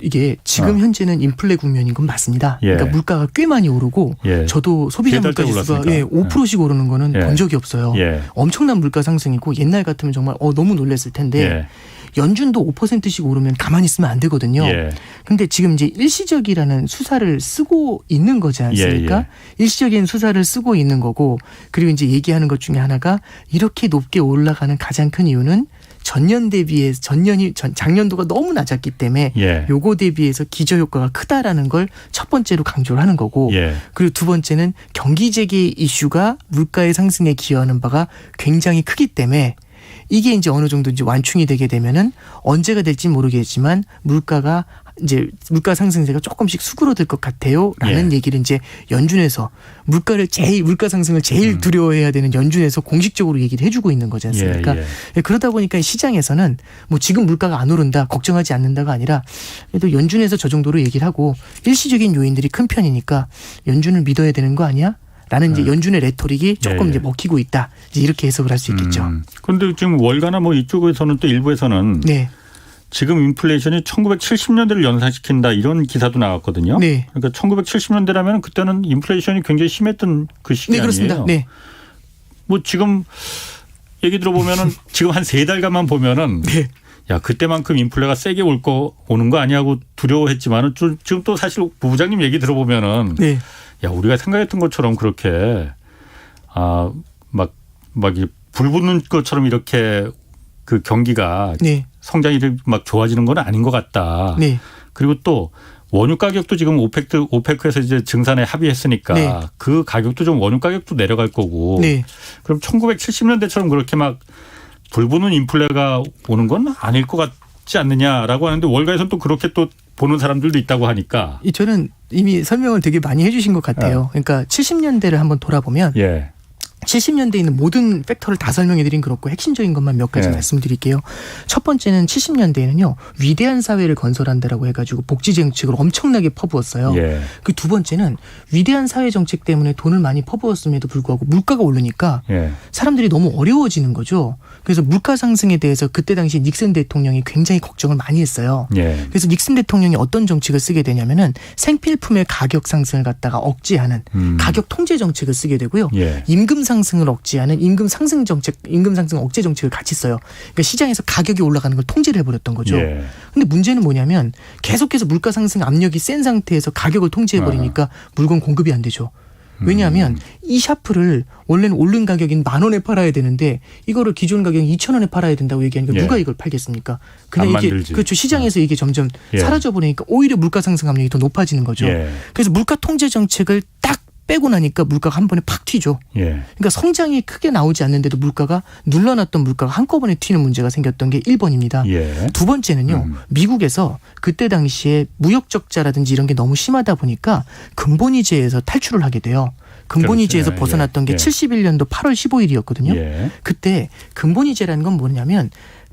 이게 지금 현재는 인플레 국면인 건 맞습니다. 예. 그러니까 물가가 꽤 많이 오르고 예. 저도 소비자 물가 지수가 5%씩 오르는 거는 예. 본 적이 없어요. 예. 엄청난 물가 상승이고 옛날 같으면 정말 너무 놀랐을 텐데 예. 연준도 5%씩 오르면 가만히 있으면 안 되거든요. 예. 근데 지금 이제 일시적이라는 수사를 쓰고 있는 거지 않습니까? 예. 일시적인 수사를 쓰고 있는 거고 그리고 이제 얘기하는 것 중에 하나가 이렇게 높게 올라가는 가장 큰 이유는 전년 대비해 작년도가 너무 낮았기 때문에 예. 요거 대비해서 기저 효과가 크다라는 걸 첫 번째로 강조를 하는 거고 예. 그리고 두 번째는 경기 재개 이슈가 물가의 상승에 기여하는 바가 굉장히 크기 때문에 이게 이제 어느 정도 이제 완충이 되게 되면은 언제가 될지 모르겠지만 물가 상승세가 조금씩 수그러들 것 같아요라는 예. 얘기를 이제 연준에서 물가 상승을 제일 두려워해야 되는 연준에서 공식적으로 얘기를 해주고 있는 거지 않습니까? 예. 그러다 보니까 시장에서는 뭐 지금 물가가 안 오른다, 걱정하지 않는다가 아니라 그래도 연준에서 저 정도로 얘기를 하고 일시적인 요인들이 큰 편이니까 연준을 믿어야 되는 거 아니야? 라는 이제 연준의 레토릭이 조금 이제 먹히고 있다. 이제 이렇게 해석을 할 수 있겠죠. 그런데 지금 월가나 뭐 이쪽에서는 또 일부에서는 네. 지금 인플레이션이 1970년대를 연상시킨다 이런 기사도 나왔거든요. 네. 그러니까 1970년대라면 그때는 인플레이션이 굉장히 심했던 그 시기 네, 그렇습니다. 아니에요. 네. 뭐 지금 얘기 들어보면은 지금 한 3달간만 보면은 네. 야 그때만큼 인플레가 세게 오는 거 아니냐고 두려워했지만은 지금 또 사실 부부장님 얘기 들어보면은 네. 야 우리가 생각했던 것처럼 그렇게 막 불 붙는 것처럼 이렇게 그 경기가 네. 성장이 막 좋아지는 건 아닌 것 같다. 네. 그리고 또 원유 가격도 지금 오페크에서 이제 증산에 합의했으니까 네. 그 가격도 좀 원유 가격도 내려갈 거고. 네. 그럼 1970년대처럼 그렇게 막 불붙는 인플레가 오는 건 아닐 것 같지 않느냐라고 하는데 월가에서는 또 그렇게 또 보는 사람들도 있다고 하니까. 저는 이미 설명을 되게 많이 해주신 것 같아요. 그러니까 70년대를 한번 돌아보면 예. 70년대에 있는 모든 팩터를 다 설명해드린 그렇고 핵심적인 것만 몇 가지 예. 말씀드릴게요. 첫 번째는 70년대에는요. 위대한 사회를 건설한다라고 해가지고 복지 정책을 엄청나게 퍼부었어요. 예. 그 두 번째는 위대한 사회 정책 때문에 돈을 많이 퍼부었음에도 불구하고 물가가 오르니까 예. 사람들이 너무 어려워지는 거죠. 그래서 물가 상승에 대해서 그때 당시 닉슨 대통령이 굉장히 걱정을 많이 했어요. 예. 그래서 닉슨 대통령이 어떤 정책을 쓰게 되냐면은 생필품의 가격 상승을 갖다가 억제하는 가격 통제 정책을 쓰게 되고요. 예. 임금 상승을 억제하는 임금 상승 억제 정책을 같이 써요. 그러니까 시장에서 가격이 올라가는 걸 통제를 해버렸던 거죠. 예. 근데 문제는 뭐냐면 계속해서 물가 상승 압력이 센 상태에서 가격을 통제해버리니까 물건 공급이 안 되죠. 왜냐하면 이 샤프를 원래는 오른 가격인 10,000원에 팔아야 되는데 이거를 기존 가격인 2,000원에 팔아야 된다고 얘기하니까 예. 누가 이걸 팔겠습니까? 그냥 안 이게 만들지. 그렇죠. 시장에서 이게 점점 예. 사라져 버리니까 오히려 물가 상승 압력이 더 높아지는 거죠. 예. 그래서 물가 통제 정책을 딱 빼고 나니까 물가가 한 번에 팍 튀죠. 예. 그러니까 성장이 크게 나오지 않는데도 물가가 눌러놨던 물가가 한꺼번에 튀는 문제가 생겼던 게 1번입니다. 예. 두 번째는요. 미국에서 그때 당시에 무역 적자라든지 이런 게 너무 심하다 보니까 근본이제에서 탈출을 하게 돼요. 근본이제에서 그렇죠. 벗어났던 게 예. 71년도 8월 15일이었거든요. 예. 그때 근본이제라는 건 뭐냐면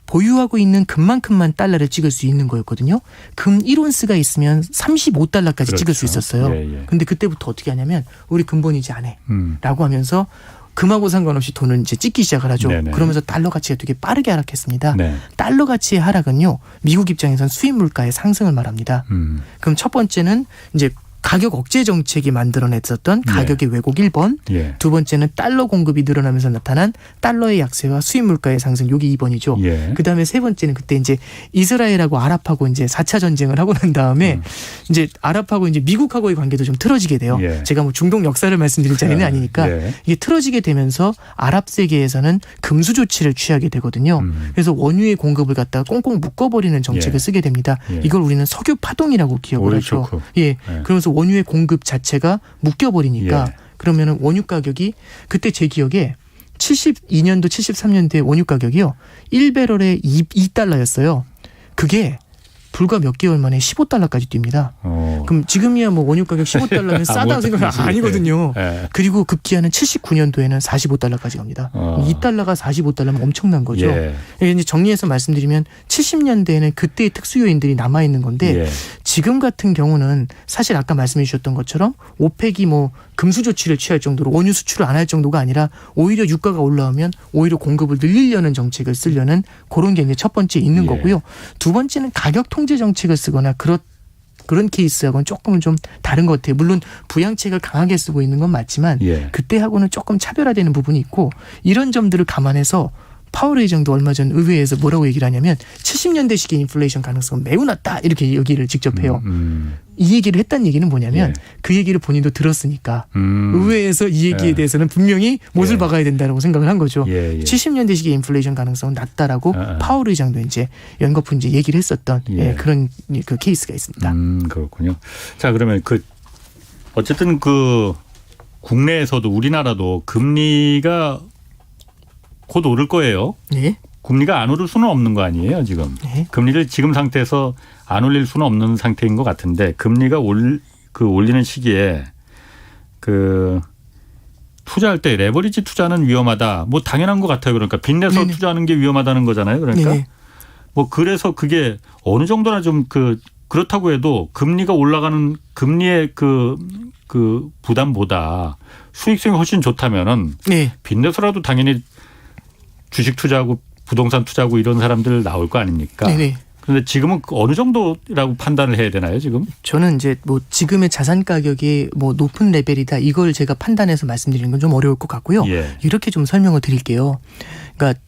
보유하고 있는 금만큼만 달러를 찍을 수 있는 거였거든요. 금 1온스가 있으면 35달러까지 그렇죠. 찍을 수 있었어요. 예, 예. 근데 그때부터 어떻게 하냐면 우리 근본이제 안 해. 라고 하면서 금하고 상관없이 돈을 이제 찍기 시작을 하죠. 네네. 그러면서 달러 가치가 되게 빠르게 하락했습니다. 네. 달러 가치의 하락은요. 미국 입장에선 수입 물가의 상승을 말합니다. 그럼 첫 번째는 이제 가격 억제 정책이 만들어냈었던 가격의 왜곡 1번. 예. 두 번째는 달러 공급이 늘어나면서 나타난 달러의 약세와 수입 물가의 상승. 요게 2번이죠. 예. 그다음에 세 번째는 그때 이제 이스라엘하고 아랍하고 이제 4차 전쟁을 하고 난 다음에 이제 아랍하고 이제 미국하고의 관계도 좀 틀어지게 돼요. 예. 제가 뭐 중동 역사를 말씀드릴 자리는 아니니까 예. 이게 틀어지게 되면서 아랍 세계에서는 금수 조치를 취하게 되거든요. 그래서 원유의 공급을 갖다가 꽁꽁 묶어버리는 정책을 예. 쓰게 됩니다. 예. 이걸 우리는 석유 파동이라고 기억을 오일 하죠. 쇼크. 예. 그러면서 원유의 공급 자체가 묶여버리니까 예. 그러면은 원유 가격이 그때 제 기억에 72년도 73년도에 원유 가격이요. 1배럴에 2달러였어요. 그게 불과 몇 개월 만에 15달러까지 뜁니다. 그럼 지금이야 뭐 원유 가격 15달러면 싸다고 생각하면 아니거든요. 예. 그리고 급기야는 79년도에는 45달러까지 갑니다. 2달러가 45달러면 엄청난 거죠. 예. 이제 정리해서 말씀드리면 70년대에는 그때의 특수 요인들이 남아있는 건데 예. 지금 같은 경우는 사실 아까 말씀해 주셨던 것처럼 오펙이 뭐 금수 조치를 취할 정도로 원유 수출을 안 할 정도가 아니라 오히려 유가가 올라오면 오히려 공급을 늘리려는 정책을 쓰려는 그런 게 이제 첫 번째 있는 예. 거고요. 두 번째는 가격 통제 정책을 쓰거나 그런 케이스하고는 조금은 좀 다른 것 같아요. 물론 부양책을 강하게 쓰고 있는 건 맞지만 예. 그때하고는 조금 차별화되는 부분이 있고 이런 점들을 감안해서 파월 의장도 얼마 전 의회에서 뭐라고 얘기를 하냐면 70년대식의 인플레이션 가능성은 매우 낮다 이렇게 얘기를 직접 해요. 이 얘기를 했다는 얘기는 뭐냐면 예. 그 얘기를 본인도 들었으니까 의회에서 이 얘기에 예. 대해서는 분명히 못을 예. 박아야 된다고 생각을 한 거죠. 예, 예. 70년대식의 인플레이션 가능성은 낮다라고 파월 의장도 이제 연거푸 이제 얘기를 했었던 예. 그런 그 케이스가 있습니다. 그렇군요. 자, 그러면 어쨌든 국내에서도 우리나라도 금리가 곧 오를 거예요. 네. 금리가 안 오를 수는 없는 거 아니에요, 지금. 네. 금리를 지금 상태에서 안 올릴 수는 없는 상태인 것 같은데 금리가 올리는 시기에 투자할 때 레버리지 투자는 위험하다. 뭐 당연한 것 같아요. 그러니까 빚내서 네네. 투자하는 게 위험하다는 거잖아요. 그러니까 네네. 뭐 그래서 그게 어느 정도나 좀 그렇다고 해도 금리가 올라가는 금리의 그 부담보다 수익성이 훨씬 좋다면은 네. 빚내서라도 당연히 주식 투자하고 부동산 투자하고 이런 사람들 나올 거 아닙니까? 네네. 그런데 지금은 어느 정도라고 판단을 해야 되나요, 지금? 저는 이제 뭐 지금의 자산 가격이 뭐 높은 레벨이다 이걸 제가 판단해서 말씀드리는 건 좀 어려울 것 같고요. 예. 이렇게 좀 설명을 드릴게요. 그러니까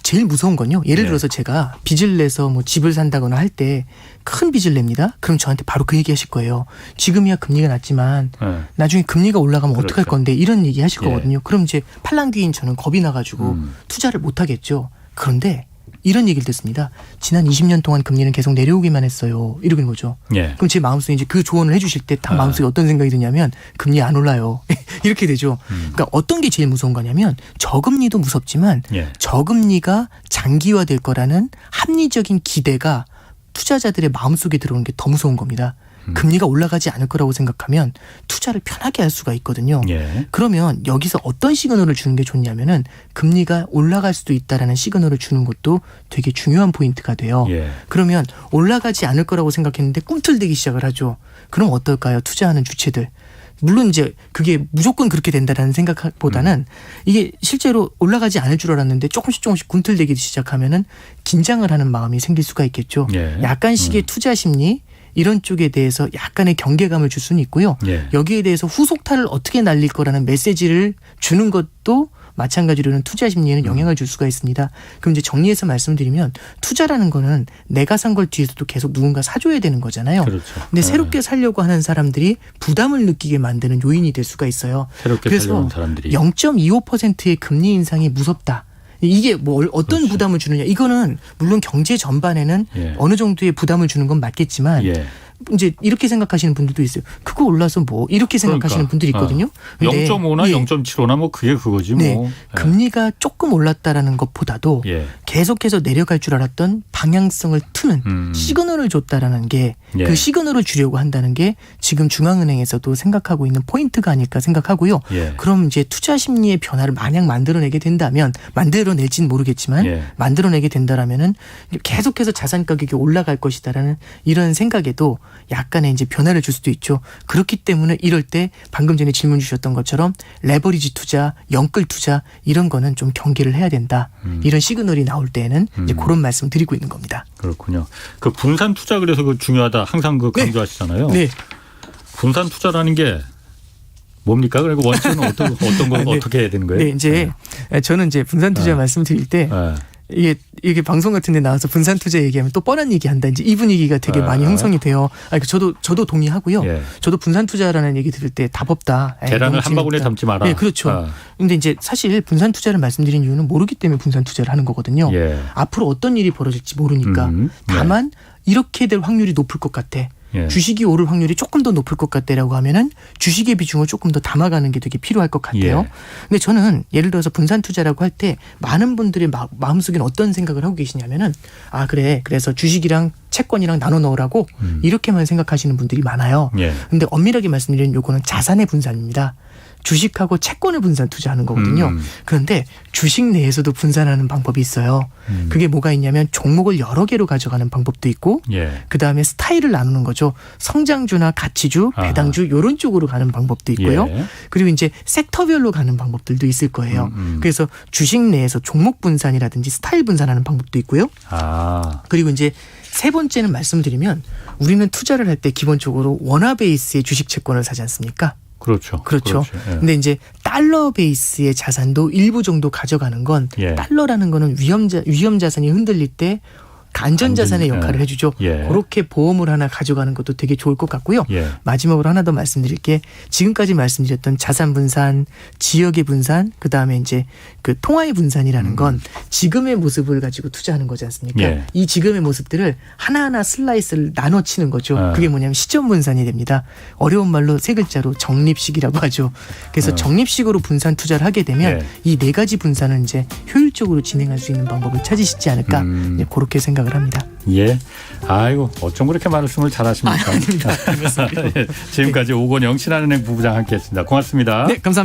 제일 무서운 건요. 예를 네. 들어서 제가 빚을 내서 뭐 집을 산다거나 할 때 큰 빚을 냅니다. 그럼 저한테 바로 그 얘기 하실 거예요. 지금이야 금리가 낮지만 예. 나중에 금리가 올라가면 그렇죠. 어떡할 건데 이런 얘기 하실 예. 거거든요. 그럼 이제 팔랑귀인 저는 겁이 나가지고 투자를 못 하겠죠. 그런데 이런 얘기를 듣습니다. 지난 20년 동안 금리는 계속 내려오기만 했어요. 이러는 거죠. 예. 그럼 제 마음속에 이제 그 조언을 해주실 때 딱 마음속에 어떤 생각이 드냐면 금리 안 올라요. 이렇게 되죠. 그러니까 어떤 게 제일 무서운 거냐면 저금리도 무섭지만 예. 저금리가 장기화될 거라는 합리적인 기대가 투자자들의 마음속에 들어오는 게 더 무서운 겁니다. 금리가 올라가지 않을 거라고 생각하면 투자를 편하게 할 수가 있거든요. 예. 그러면 여기서 어떤 시그널을 주는 게 좋냐면은 금리가 올라갈 수도 있다라는 시그널을 주는 것도 되게 중요한 포인트가 돼요. 예. 그러면 올라가지 않을 거라고 생각했는데 꿈틀대기 시작을 하죠. 그럼 어떨까요? 투자하는 주체들. 물론 이제 그게 무조건 그렇게 된다라는 생각보다는 이게 실제로 올라가지 않을 줄 알았는데 조금씩 꿈틀대기 시작하면은 긴장을 하는 마음이 생길 수가 있겠죠. 예. 약간씩의 투자 심리 이런 쪽에 대해서 약간의 경계감을 줄 수는 있고요. 예. 여기에 대해서 후속타를 어떻게 날릴 거라는 메시지를 주는 것도 마찬가지로는 투자 심리에는 영향을 줄 수가 있습니다. 그럼 이제 정리해서 말씀드리면 투자라는 거는 내가 산 걸 뒤에서도 계속 누군가 사줘야 되는 거잖아요. 그렇죠. 근데 새롭게 살려고 하는 사람들이 부담을 느끼게 만드는 요인이 될 수가 있어요. 새롭게 그래서 살려는 사람들이 0.25%의 금리 인상이 무섭다. 이게 뭐 어떤 그렇죠. 부담을 주느냐. 이거는 물론 경제 전반에는 예. 어느 정도의 부담을 주는 건 맞겠지만 예. 이제 이렇게 생각하시는 분들도 있어요. 그거 올라서 뭐 이렇게 생각하시는 그러니까. 분들이 있거든요. 근데 0.5나 예. 0.75나 뭐 그게 그거지 네. 뭐. 금리가 조금 올랐다라는 것보다도 예. 계속해서 내려갈 줄 알았던 방향성을 트는 시그널을 줬다라는 게 그 예. 시그널을 주려고 한다는 게 지금 중앙은행에서도 생각하고 있는 포인트가 아닐까 생각하고요. 예. 그럼 이제 투자 심리의 변화를 만약 만들어내게 된다면 만들어낼지는 모르겠지만 예. 만들어내게 된다라면은 계속해서 자산 가격이 올라갈 것이다라는 이런 생각에도 약간의 이제 변화를 줄 수도 있죠. 그렇기 때문에 이럴 때 방금 전에 질문 주셨던 것처럼 레버리지 투자, 영끌 투자 이런 거는 좀 경계를 해야 된다. 이런 시그널이 나올 때에는 이제 그런 말씀 드리고 있는 겁니다. 그렇군요. 그 분산 투자 그래서 중요하다 항상 강조하시잖아요. 네. 분산 투자라는 게 뭡니까? 그리고 원칙은 어떤 거 네. 어떻게 해야 되는 거예요? 네, 이제 저는 이제 분산 투자 말씀드릴 때 이게 방송 같은 데 나와서 분산 투자 얘기하면 또 뻔한 얘기 한다. 이제 이 분위기가 되게 많이 형성이 돼요. 저도 동의하고요. 예. 저도 분산 투자라는 얘기 들을 때 답 없다. 계란을 한 바구니에 담지 마라. 네, 그렇죠. 근데 이제 사실 분산 투자를 말씀드린 이유는 모르기 때문에 분산 투자를 하는 거거든요. 예. 앞으로 어떤 일이 벌어질지 모르니까. 네. 다만 이렇게 될 확률이 높을 것 같아. 예. 주식이 오를 확률이 조금 더 높을 것 같다라고 하면은 주식의 비중을 조금 더 담아가는 게 되게 필요할 것 같아요. 예. 근데 저는 예를 들어서 분산 투자라고 할 때 많은 분들의 마음속에는 어떤 생각을 하고 계시냐면은 아 그래 그래서 주식이랑 채권이랑 나눠 넣으라고 이렇게만 생각하시는 분들이 많아요. 예. 근데 엄밀하게 말씀드리면 요거는 자산의 분산입니다. 주식하고 채권을 분산 투자하는 거거든요. 그런데 주식 내에서도 분산하는 방법이 있어요. 그게 뭐가 있냐면 종목을 여러 개로 가져가는 방법도 있고 예. 그다음에 스타일을 나누는 거죠. 성장주나 가치주, 배당주 이런 쪽으로 가는 방법도 있고요. 예. 그리고 이제 섹터별로 가는 방법들도 있을 거예요. 그래서 주식 내에서 종목 분산이라든지 스타일 분산하는 방법도 있고요. 아. 그리고 이제 세 번째는 말씀드리면 우리는 투자를 할 때 기본적으로 원화 베이스의 주식 채권을 사지 않습니까? 그렇죠. 그렇죠. 예. 근데 이제 달러 베이스의 자산도 일부 정도 가져가는 건 예. 달러라는 거는 위험 자산이 흔들릴 때 안전 자산의 안전, 역할을 예. 해주죠. 예. 그렇게 보험을 하나 가져가는 것도 되게 좋을 것 같고요. 예. 마지막으로 하나 더 말씀드릴 게 지금까지 말씀드렸던 자산 분산, 지역의 분산, 그 다음에 이제 그 통화의 분산이라는 건 지금의 모습을 가지고 투자하는 거지 않습니까? 예. 이 지금의 모습들을 하나하나 슬라이스를 나눠치는 거죠. 아. 그게 뭐냐면 시점 분산이 됩니다. 어려운 말로 세 글자로 적립식이라고 하죠. 그래서 적립식으로 분산 투자를 하게 되면 예. 이 네 가지 분산을 이제 효율적으로 진행할 수 있는 방법을 찾으시지 않을까 이제 그렇게 생각을 합니다. 예. 아이고, 어쩜 그렇게 말씀을 잘하십니까? 아닙니다. 예. 지금까지 오건영 신한은행 부부장 함께했습니다. 고맙습니다. 네, 감사합니다.